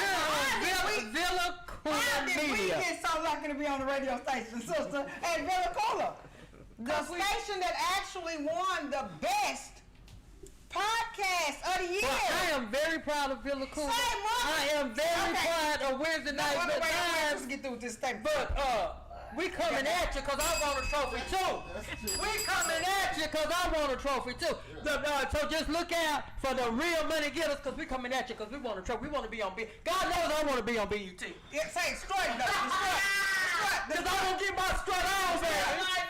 Here Vibes. on Villa How Koola did we Media. get so lucky to be on the radio station, sister? At Villa Koola. The station that actually won the best podcast of the year. Well, I am very proud of Villa Koola. Say what? I am very proud of Wednesday Night Wait, Vibes. let's get through with this statement. But we coming at you because I want a trophy too. We coming at you because I want a trophy too. So just look out for the real money getters because we coming at you because we want a trophy. We want to be on BET. God knows I want to be on BET. Yeah, say it straight though. Because I don't get my strut on, baby.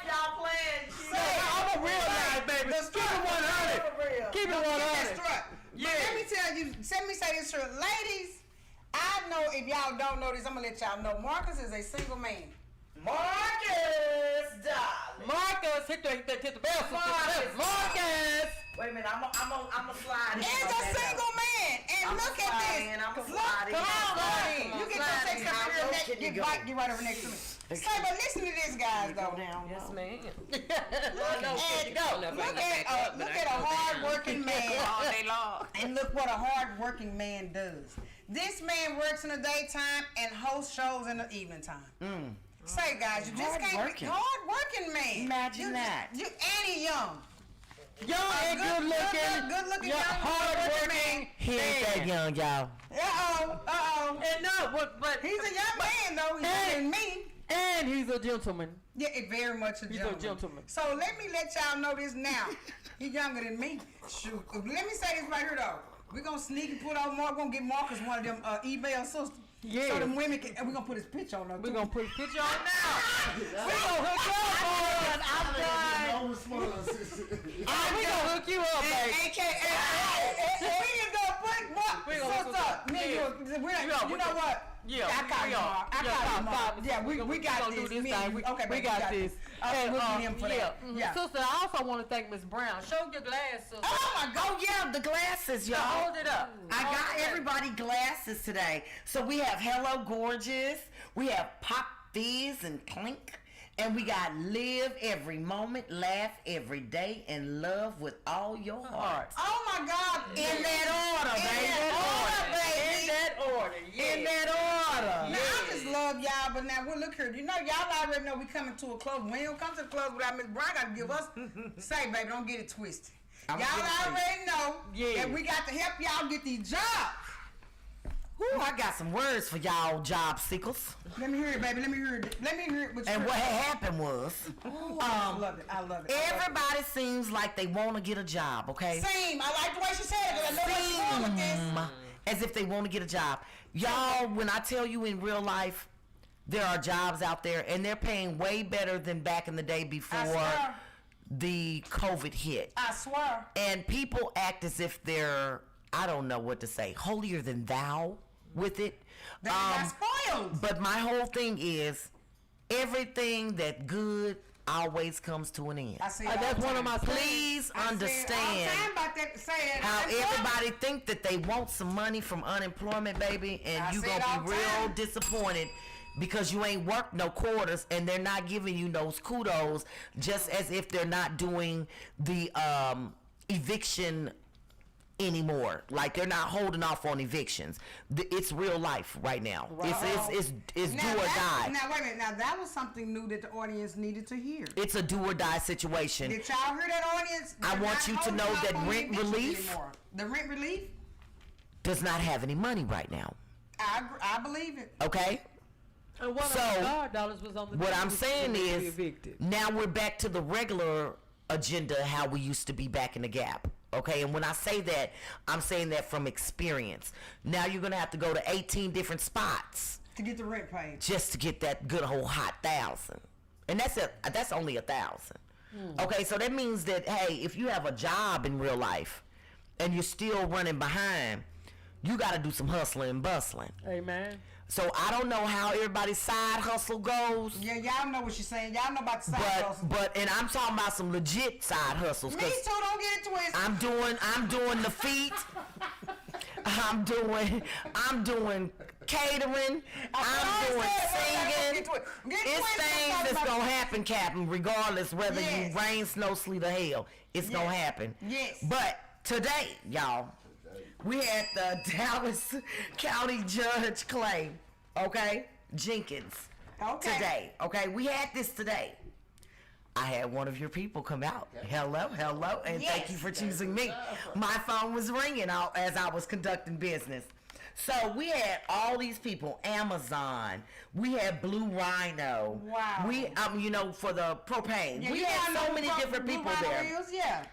Y'all playing shit. I'm a real life, baby. Keep it 100. Keep it 100. Yeah. Let me tell you, let me say this, ladies. I know if y'all don't know this, I'm gonna let y'all know. Marcus is a single man. Marcus, darling. Marcus, hit the bell. Marcus. Wait a minute, I'm a slide in. Is a single man. And I'm look at slide this. in, I'm Look, slide in. come on, Slide in. you get your Slide sex in. up How real low next. can you Get go? right over next to me. Say, but listen to this, guys, though. Yes, ma'am. Look at a hard-working man. All day long. And look what a hard-working man does. This man works in the daytime and hosts shows in the evening time. Say, guys, you just can't be hard-working man. Imagine that. And he young. Young and good looking. Good looking young, young hard man. working. He ain't that young, y'all. And no, but He's a young man though. He's younger than me. And he's a gentleman. Yeah, very much a He's gentleman. a gentleman. So let me let y'all know this now. He's younger than me. Shoot. Let me say this right here though. We're gonna sneak and put on Mark. We're gonna get Marcus one of them email sisters. Yeah. So them women can, and we're gonna put his picture on there. We're too. gonna put his picture on now. We gonna hook you up, boys. I'm done. No response. We gonna hook you up, baby. We can go put Mark. We gonna hook Sister, up. me and you know what? Yeah, I got we you, are. Mark. I Yeah, got you, five, Mark. five. Yeah, we got gonna this. do this Me and thing. you. Okay, we baby, got this. Okay, we'll get him for that. Yeah. Sister, I also want to thank Miss Brown. Show your glass, sister. Oh my God! Yeah, the glasses, y'all. Hold it up. I Hold got it up. everybody glasses today. So we have Hello Gorgeous, we have Pop Fizz and Clink, and we got Live Every Moment, Laugh Every Day, and Love with All Your Heart. Oh my God! In that order, baby. In that order. Yeah. In that order. Now, I just love y'all, but now, well, look here. You know, y'all already know we coming to a close. We ain't gonna come to the close without Miss Brown got to give us. Say, baby, don't get it twisted. I'm Y'all gonna get it already know Yeah. that we got to help y'all get these jobs. Whew, I got some words for y'all job seekers. Let me hear it, baby. Let me hear it. Let me hear it. And what had happened was, I love it. I love it. everybody seems like they want to get a job, okay? Same. I like the way she said it. 'Cause I know where she's going with this. As if they want to get a job. Y'all, when I tell you in real life, there are jobs out there, and they're paying way better than back in the day before swear. the COVID hit. I swear. And people act as if they're, I don't know what to say, holier than thou with it. They got spoiled. But my whole thing is, everything that good always comes to an end. I see it all That's the one of time. my Please I say it all the understand time about that. Say it. how everybody think that they want some money from unemployment, baby, and I you say it all gonna be the real time. disappointed because you ain't worked no quarters and they're not giving you those kudos, just as if they're not doing the eviction anymore. Like they're not holding off on evictions. It's real life right now. It's do Now or that- die. Now wait a minute. Now that was something new that the audience needed to hear. It's a do or die situation. Did y'all hear that, audience? I They're want not you to holding know off that on rent evictions relief- anymore. The rent relief. Does not have any money right now. I believe it. Okay? And one So, of the guard dollars was on the What I'm was saying to be is, evicted. now we're back to the regular agenda how we used to be back in the Gap. Okay, and when I say that, I'm saying that from experience. Now you're gonna have to go to 18 different spots To get the rent paid. just to get that good old hot 1,000, and that's only 1,000. Okay, so that means that hey, if you have a job in real life and you're still running behind, you got to do some hustling and bustling. Amen. So I don't know how everybody's side hustle goes. Yeah, y'all know what she's saying. Y'all know about the side hustle. And I'm talking about some legit side hustles. Me 'Cause too. Don't get it twisted. I'm doing the feet. I'm doing catering. I'm doing singing. It's things that's gonna happen, Captain, regardless whether Yes. you rain, snow, sleet, or hail. It's gonna happen. Yes. But today, y'all, we had the Dallas County Judge Clay, okay, Jenkins. Okay. Today, okay, we had this today. I had one of your people come out. Hello, and thank you for choosing me. My phone was ringing as I was conducting business. So we had all these people, Amazon. We had Blue Rhino. Wow. We, for the propane. Yeah, we you had know so who many Blue different people Rhino there. is? Yeah.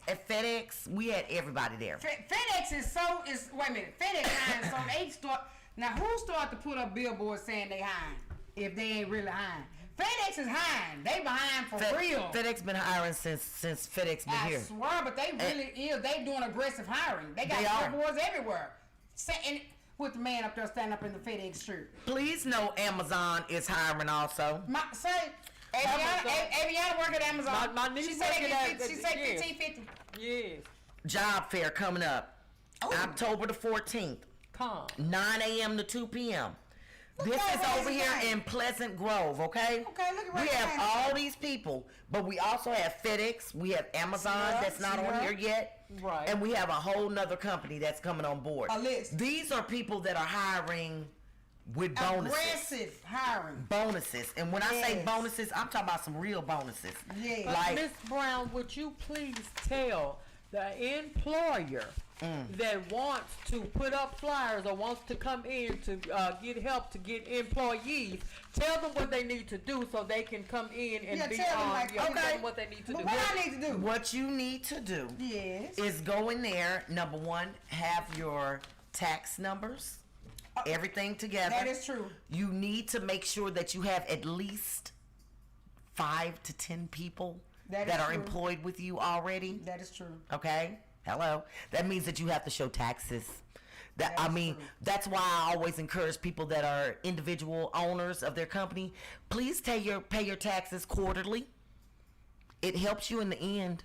At FedEx, we had everybody there. FedEx is wait a minute. FedEx hiring, so they start now. Who started to put up billboards saying they hiring if they ain't really hiring? FedEx is hiring. They behind for real. FedEx been hiring since FedEx been I here. swear, but they really is. They doing aggressive hiring. They got They are. billboards everywhere. And with the man up there standing up in the FedEx shirt. Please know Amazon is hiring also. Aviana work at Amazon. My niece she said working at- she said yes. 1550. Yes. Job fair coming up. October the 14th. Come. 9 a.m. to 2 p.m. This at is Raising over here Cane. in Pleasant Grove, okay? Okay, look at We Raising have Cane. all these people, but we also have FedEx, we have Amazon Yeah, that's not on yeah. here yet. Right. And we have a whole nother company that's coming on board. A list. These are people that are hiring with bonuses. Aggressive hiring. Bonuses. And when I say Yes. bonuses, I'm talking about some real bonuses. Yeah. Like, Miss Brown, would you please tell the employer that wants to put up flyers or wants to come in to get help to get employees, tell them what they need to do so they can come in and Yeah, be tell them on. like, Tell okay. them what they need to But do. what I need to do? what you need to do Yes. is go in there, number one, have your tax numbers, everything together. That is true. You need to make sure that you have at least 5 to 10 people That that is are true. employed with you already. That is true. Okay? Hello. That means that you have to show taxes. That I is mean, true. that's why I always encourage people that are individual owners of their company, please pay your taxes quarterly. It helps you in the end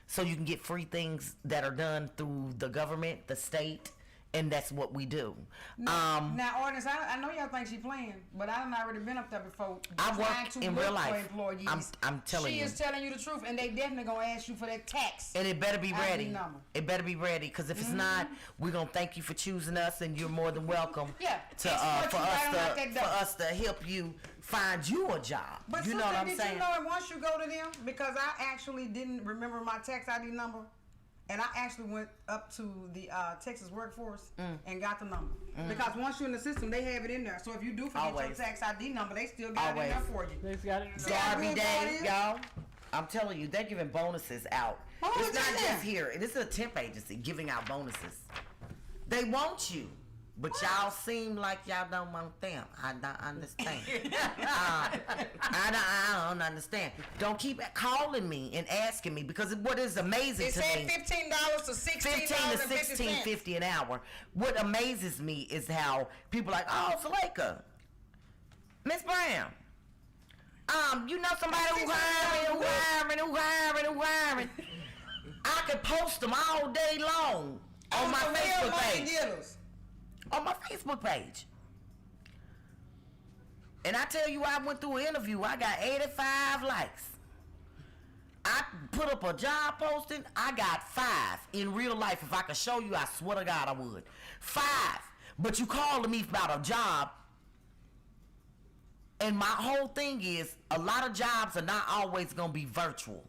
so you can get free things that are done through the government, the state, and that's what we do. Now, audience, I know y'all think she playing, but I done already been up there before. I trying work to in look real for life. employees. I'm telling she you. is telling you the truth, and they definitely gonna ask you for that tax. And it better be ID ready. number. It better be ready, because if it's not, we're gonna thank you for choosing us, and you're more than welcome. Yeah, To export for you right us on to out that door. for us to help you find you a job. But you know sister, what I'm did saying? you know that once you go to them, because I actually didn't remember my tax ID number, and I actually went up to the Texas workforce and got the number. Because once you're in the system, they have it in there. So if you do forget your Always. tax ID number, they still got it in Always. there for you. They got it. See how Darby good that Day, is? y'all. I'm telling you, they're giving bonuses out. Oh, It's not yeah. just here. This is a temp agency giving out bonuses. They want you, but y'all seem like y'all don't want them. I don't understand. I don't understand. Don't keep calling me and asking me, because what is amazing It to said me. $15 to $16 15 to $16.50 an hour. What amazes me is how people are like, oh, Zuleika, Miss Brown, you know somebody who hiring. I could post them all day long on my Facebook page. On my Facebook page. And I tell you, I went through an interview. I got 85 likes. I put up a job posting. I got 5 in real life. If I could show you, I swear to God I would. 5. But you calling me about a job. And my whole thing is, a lot of jobs are not always going to be virtual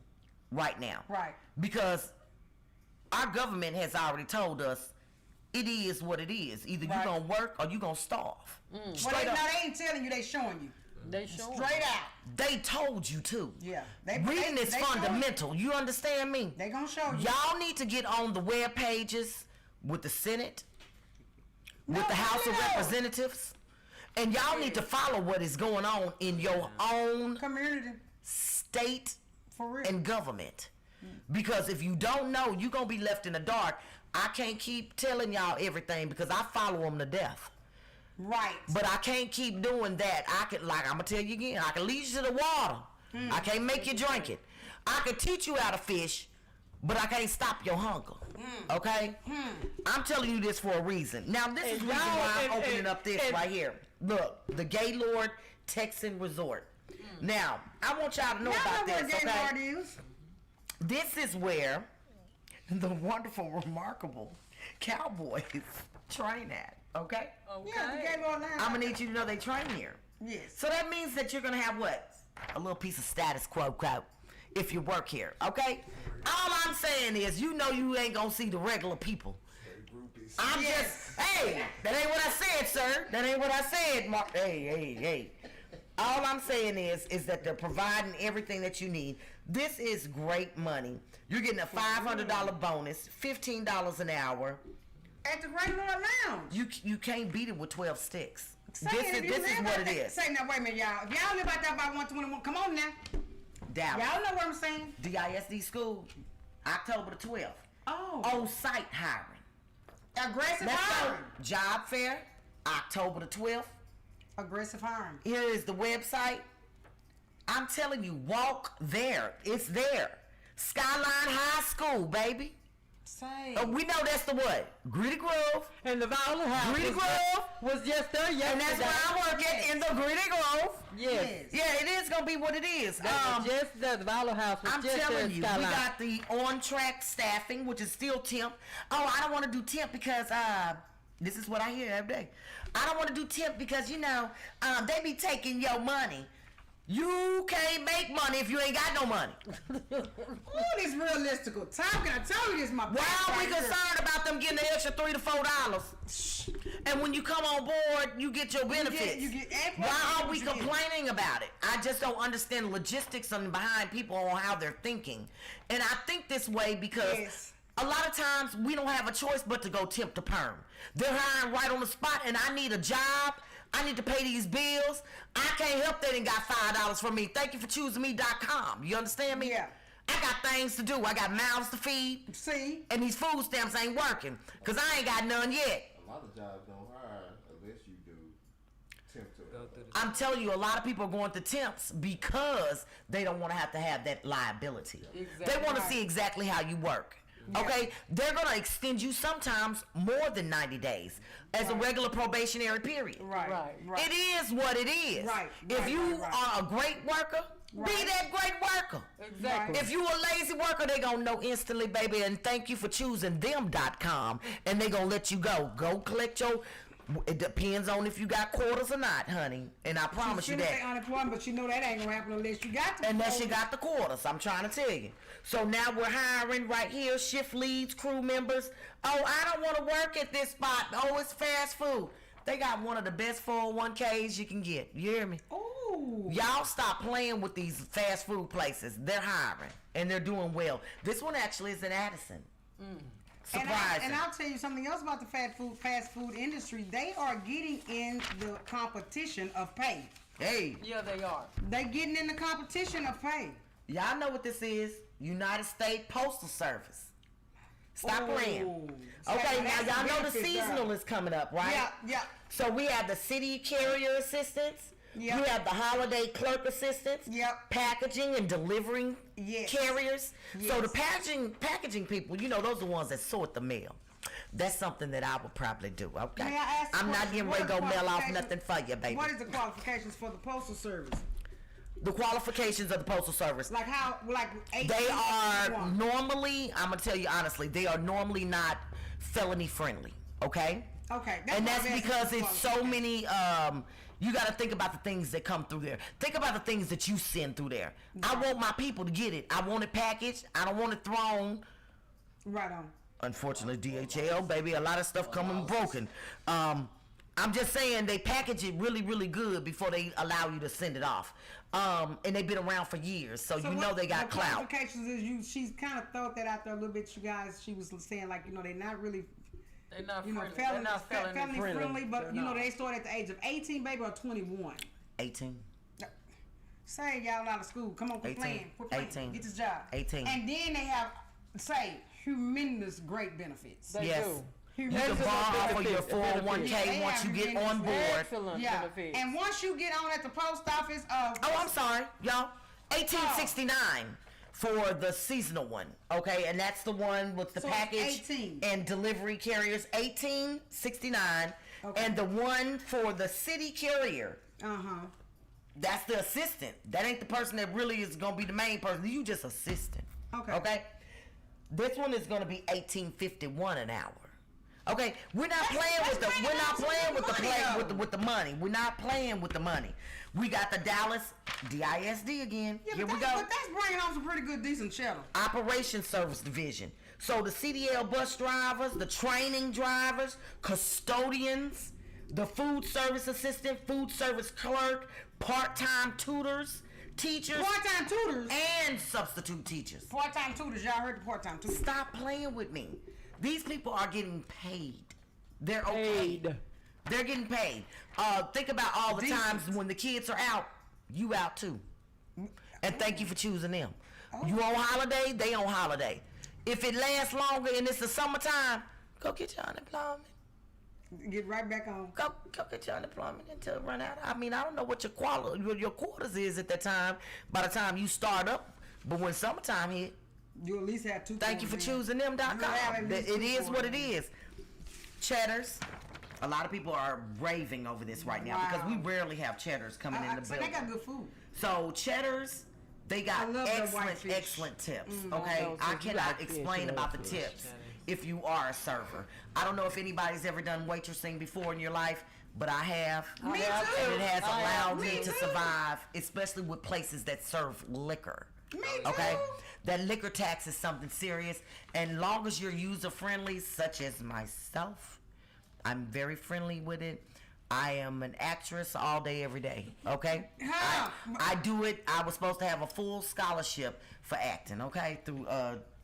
right now. Right. Because our government has already told us it is what it is. Either Right. you're going to work or you're going to starve. Well, Straight up. they ain't telling you, they showing you. They show 'em. Straight out. They told you to. Yeah. They, Reading they, is they fundamental. You understand me? They gonna show you. Y'all need to get on the web pages with the Senate, with the House of no. Representatives, and y'all need to follow what is going on in your own Community. state For real. and government. Because if you don't know, you're going to be left in the dark. I can't keep telling y'all everything because I follow them to death. Right. But I can't keep doing that. I'm going to tell you again, I can lead you to the water. I can't make you drink it. I can teach you how to fish, but I can't stop your hunger. Okay? I'm telling you this for a reason. Now, this is the reason why I'm opening up this right here. Look, the Gaylord Texan Resort. Now, I want y'all to know about this, okay? This is where the wonderful, remarkable Cowboys train at, okay? Yeah, the Gaylord Lounge. I'm gonna need you to know they train here. Yes. So that means that you're gonna have what? A little piece of status quo if you work here, okay? All I'm saying is, you know you ain't gonna see the regular people. I'm just, hey, that ain't what I said, sir. That ain't what I said, Mark. Hey. All I'm saying is that they're providing everything that you need. This is great money. You're getting a $500 bonus, $15 an hour. At the Great Lord Lounge. You can't beat it with 12 sticks. Say This it, if is you live what out it there- is. Say now, wait a minute, y'all. If y'all live out there by 121, come on now. Dallas. Y'all know what I'm saying? DISD school, October the 12th. Oh. On-site hiring. Aggressive Let's go. hiring. Job fair, October the 12th. Aggressive hiring. Here is the website. I'm telling you, walk there. It's there. Skyline High School, baby. Say. We know that's the what? Greedy Grove. And the Viola House Greedy Grove. was just there yesterday. And that's where I work at, in the Greedy Grove. Yes. Yeah, it is going to be what it is. That was just there. The Viola House was I'm just there. telling in you, we Skyline. got the on-track staffing, which is still temp. Oh, I don't want to do temp because this is what I hear every day. I don't want to do temp because, you know, they be taking your money. You can't make money if you ain't got no money. Ooh, this realistical. Tom, can I tell you this, my Why are we concerned about them getting the extra $3 to $4? And when you come on board, you get your benefits. Why are we complaining about it? I just don't understand the logistics behind people on how they're thinking. And I think this way because a lot of times we don't have a choice but to go temp to perm. They're hiring right on the spot, and I need a job. I need to pay these bills. I can't help they done got $5 from me. Thank you for choosing me.com. You understand me? Yeah. I got things to do. I got mouths to feed. See? And these food stamps ain't working because I ain't got none yet. A lot of jobs don't hire unless you do temp to it. I'm telling you, a lot of people are going to temps because they don't want to have that liability. Exactly. They want to see exactly how you work. Yeah. Okay? They're going to extend you sometimes more than 90 days as a regular probationary period. Right. It is what it is. Right. If you are a great worker, be that great worker. Exactly. If you a lazy worker, they gonna know instantly, baby, and thank you for choosing them.com, and they gonna let you go. Go collect your, it depends on if you got quarters or not, honey, and I promise you that. Say unemployment, but you know that ain't gonna happen unless you got the Unless you got the quarters, I'm trying to tell you. So now we're hiring right here, shift leads, crew members. Oh, I don't want to work at this spot. Oh, it's fast food. They got one of the best 401ks you can get. You hear me? Ooh. Y'all stop playing with these fast food places. They're hiring, and they're doing well. This one actually is in Addison. Surprising. And I'll tell you something else about the fast food industry. They are getting in the competition of pay. Hey. Yeah, they are. They getting in the competition of pay. Y'all know what this is. United States Postal Service. Stop playing. Okay, now y'all know the seasonal is coming up, right? Yeah. So we have the city carrier assistants. Yep. You have the holiday clerk assistants. Yep. Packaging and delivering carriers. Yes. So the packaging people, you know, those are the ones that sort the mail. That's something that I would probably do. Okay. May I ask I'm not getting ready to go mail off qualifications- nothing for you, baby. What is the qualifications for the postal service? The qualifications of the Postal Service. Like how? Like 18, They are 81. normally, I'm going to tell you honestly, they are normally not felony friendly, okay? Okay. And why that's I'm asking because for it's so many, you got to think about the things that come through there. Think about the things that you send through there. I want my people to get it. I want it packaged. I don't want it thrown. Right on. Unfortunately, DHL, baby, a lot of stuff coming broken. I'm just saying they package it really, really good before they allow you to send it off. And they've been around for years, so you know they got the clout. qualifications is she's kind of thrown that out there a little bit, you guys. She was saying like, they're not really, They're not felony, They're not felony friendly, but They're not. they start at the age of 18, baby, or 21. 18. Say y'all out of school. Come on, quit 18. playing. Quit playing. 18. Get this job. 18. And then they have, humongous great benefits. They Yes. do. You can Excellent borrow for your benefits. 401k They once you have get on board. Excellent Yeah. benefits. And once you get on at the post office, Oh, I'm sorry, y'all. 1869 for the seasonal one, okay, and that's the one with the So it's package 18. and delivery carriers. 1869, Okay. and the one for the city carrier. uh-huh. That's the assistant. That ain't the person that really is gonna be the main person. You just assistant. Okay. Okay. This one is gonna be 1851 an hour. Okay, we're not playing with the with the money. We're not playing with the money. We got the Dallas DISD again. Yeah, Here we but go. that's bringing on some pretty good, decent cheddar. Operations Service Division. So the CDL bus drivers, the training drivers, custodians, the food service assistant, food service clerk, part-time tutors, teachers, Part-time tutors. and substitute teachers. Part-time tutors. Y'all heard the part-time tutors. Stop playing with me. These people are getting paid. They're okay. Paid. They're getting paid. Think about all the Decent. times when the kids are out, you out too. And thank you for choosing them. You on holiday, they on holiday. If it lasts longer and it's the summertime, go get your unemployment. Get right back on. Go get your unemployment until it run out. I mean, I don't know what your quarters is at that time by the time you start up, but when summertime hit, You at least have two. thank you for quarters, choosing man. You have them.com. at least It two is what it quarters. is. Cheddars. A lot of people are raving over this right now because we rarely have cheddars coming in the So building. they got good food. So cheddars, they I got love their white fish. excellent tips. I Okay, know, I so you cannot like fish, explain you about the love fish. tips if you are a server. I don't know if anybody's ever done waitressing before in your life, but I have. Me And too. it has allowed Me me to too. survive, especially with places that serve liquor. Me Okay? too. That liquor tax is something serious. And long as you're user friendly, such as myself, I'm very friendly with it. I am an actress all day, every day. Okay? I do it. I was supposed to have a full scholarship for acting, okay? Through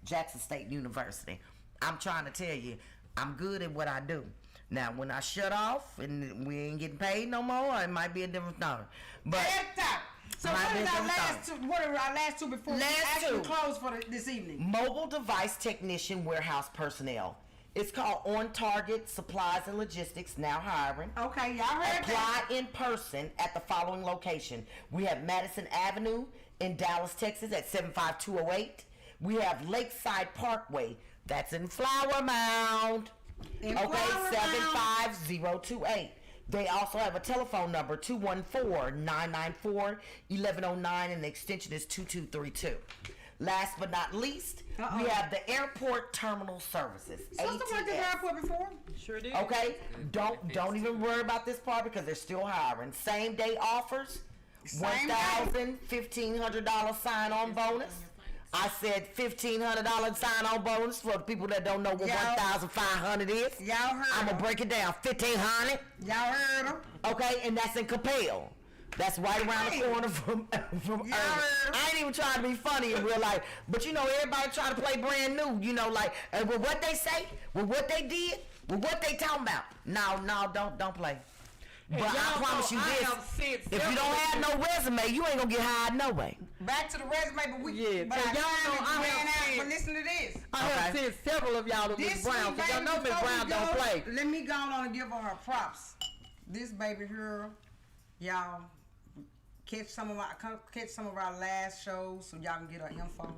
Jackson State University. I'm trying to tell you, I'm good at what I do. Now, when I shut off and we ain't getting paid no more, it might be a different story. But so what are our last two before we actually close for this evening? Mobile device technician, warehouse personnel. It's called On Target Supplies and Logistics, now hiring. Okay, y'all heard that. Apply in person at the following location. We have Madison Avenue in Dallas, Texas at 75208. We have Lakeside Parkway, that's in Flower Mound. In Okay, Flower Mound. 75028. They also have a telephone number, 214-994-1109, and the extension is 2232. Last but not least, we have the airport terminal services. Sister worked at the airport before. Sure did. Okay, don't even worry about this part because they're still hiring. Same day offers, $1,000, $1,500 sign-on bonus. I said $1,500 sign-on bonus for the people that don't know what 1,500 is. Y'all heard I'm gonna break it down. 1,500. Y'all heard them. Okay, and that's in Capel. That's right around the corner from Irving. I ain't even trying to be funny in real life, but you know everybody trying to play brand new. You know, like with what they say, with what they did, with what they talking about. No, don't play. But I promise you this: if you don't have no resume, you ain't gonna get hired no way. Back to the resume, but we but and our y'all time know is I ran have out. seen- But listen to this. I have seen several of y'all to Miss Brown, so y'all know Miss Brown don't play. Let me go on and give her her props. This baby here, y'all catch some of our last shows so y'all can get her info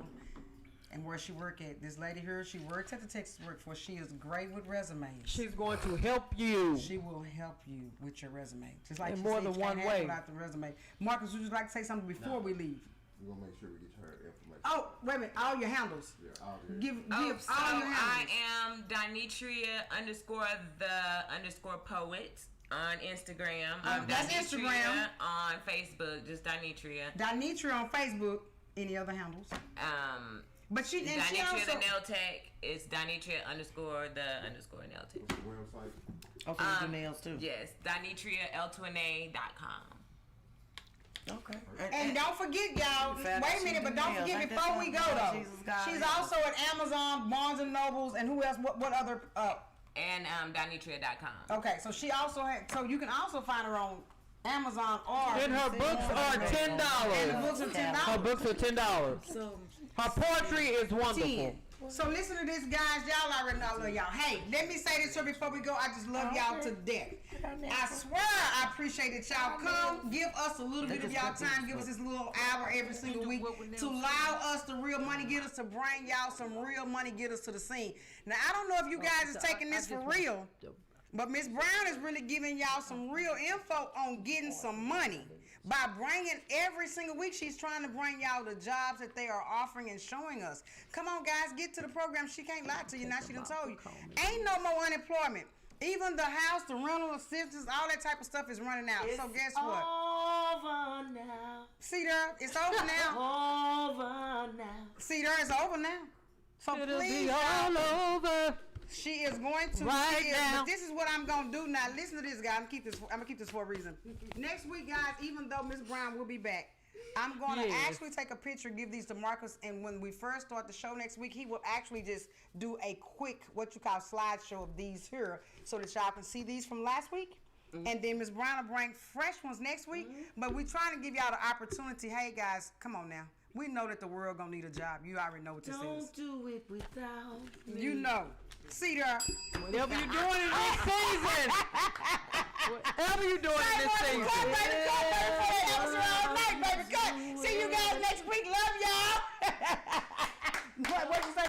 and where she work at. This lady here, she works at the Texas Workforce. She is great with resumes. She's going to help you. She will help you with your resume. Just like In she more said, than you can't one have way. it without the resume. Marcus, would you like to say something before we leave? We're going to make sure we get her information. Oh, wait a minute. All your handles. Yeah, all your Give So all your handles. I am Dinetria_the_poet on Instagram. That's Dinetria Instagram. On Facebook, just Dinetria. Dinetria on Facebook. Any other handles? But she and she Dinetria also the nail tech is Dinetria_the_nail tech. What's the website? Okay, you do nails too. Yes, DinetriaL2NA.com. Okay. and don't forget, y'all. Fat Wait a she minute, but do don't nails. forget Ain't that before we go something? though. Jesus God. She's also at Amazon, Barnes and Nobles, and who else? What other? And Dinetria.com. Okay, so she also had. So you can also find her on Amazon or. And her books are $10. And the books are $10. Her books are $10. Her poetry is wonderful. So listen to this, guys. Y'all already know I love y'all. Hey, let me say this here before we go. I just love y'all to death. I swear I appreciate that y'all come. Give us a little bit of y'all time. Give us this little hour every single week to allow us, the real money getters, to bring y'all some real money getters to the scene. Now, I don't know if you guys is taking this for real, but Miss Brown is really giving y'all some real info on getting some money. By bringing every single week, she's trying to bring y'all the jobs that they are offering and showing us. Come on, guys, get to the program. She can't lie to you. Now she done told you. Ain't no more unemployment. Even the house, the rental assistance, all that type of stuff is running out. So guess what? Over now. See there? It's over now. Over now. See there? It's over now. So It'll please, be y'all, all over. she is going to Right see it, now. but this is what I'm gonna do now. Listen to this, guys. I'm gonna keep this for a reason. Next week, guys, even though Miss Brown will be back, I'm gonna actually take a picture, give these to Marcus, and when we first start the show next week, he will actually just do a quick slideshow of these here, so that y'all can see these from last week. And then Miss Brown will bring fresh ones next week. But we're trying to give y'all the opportunity. Hey guys, come on now. We know that the world gonna need a job. You already know what this is. Don't do it without me. You know. See there. Whatever you're doing in this season. Whatever you're doing in this season. Cut, baby, cut, baby, for that episode all night, baby, cut. See you guys next week. Love y'all. What you say,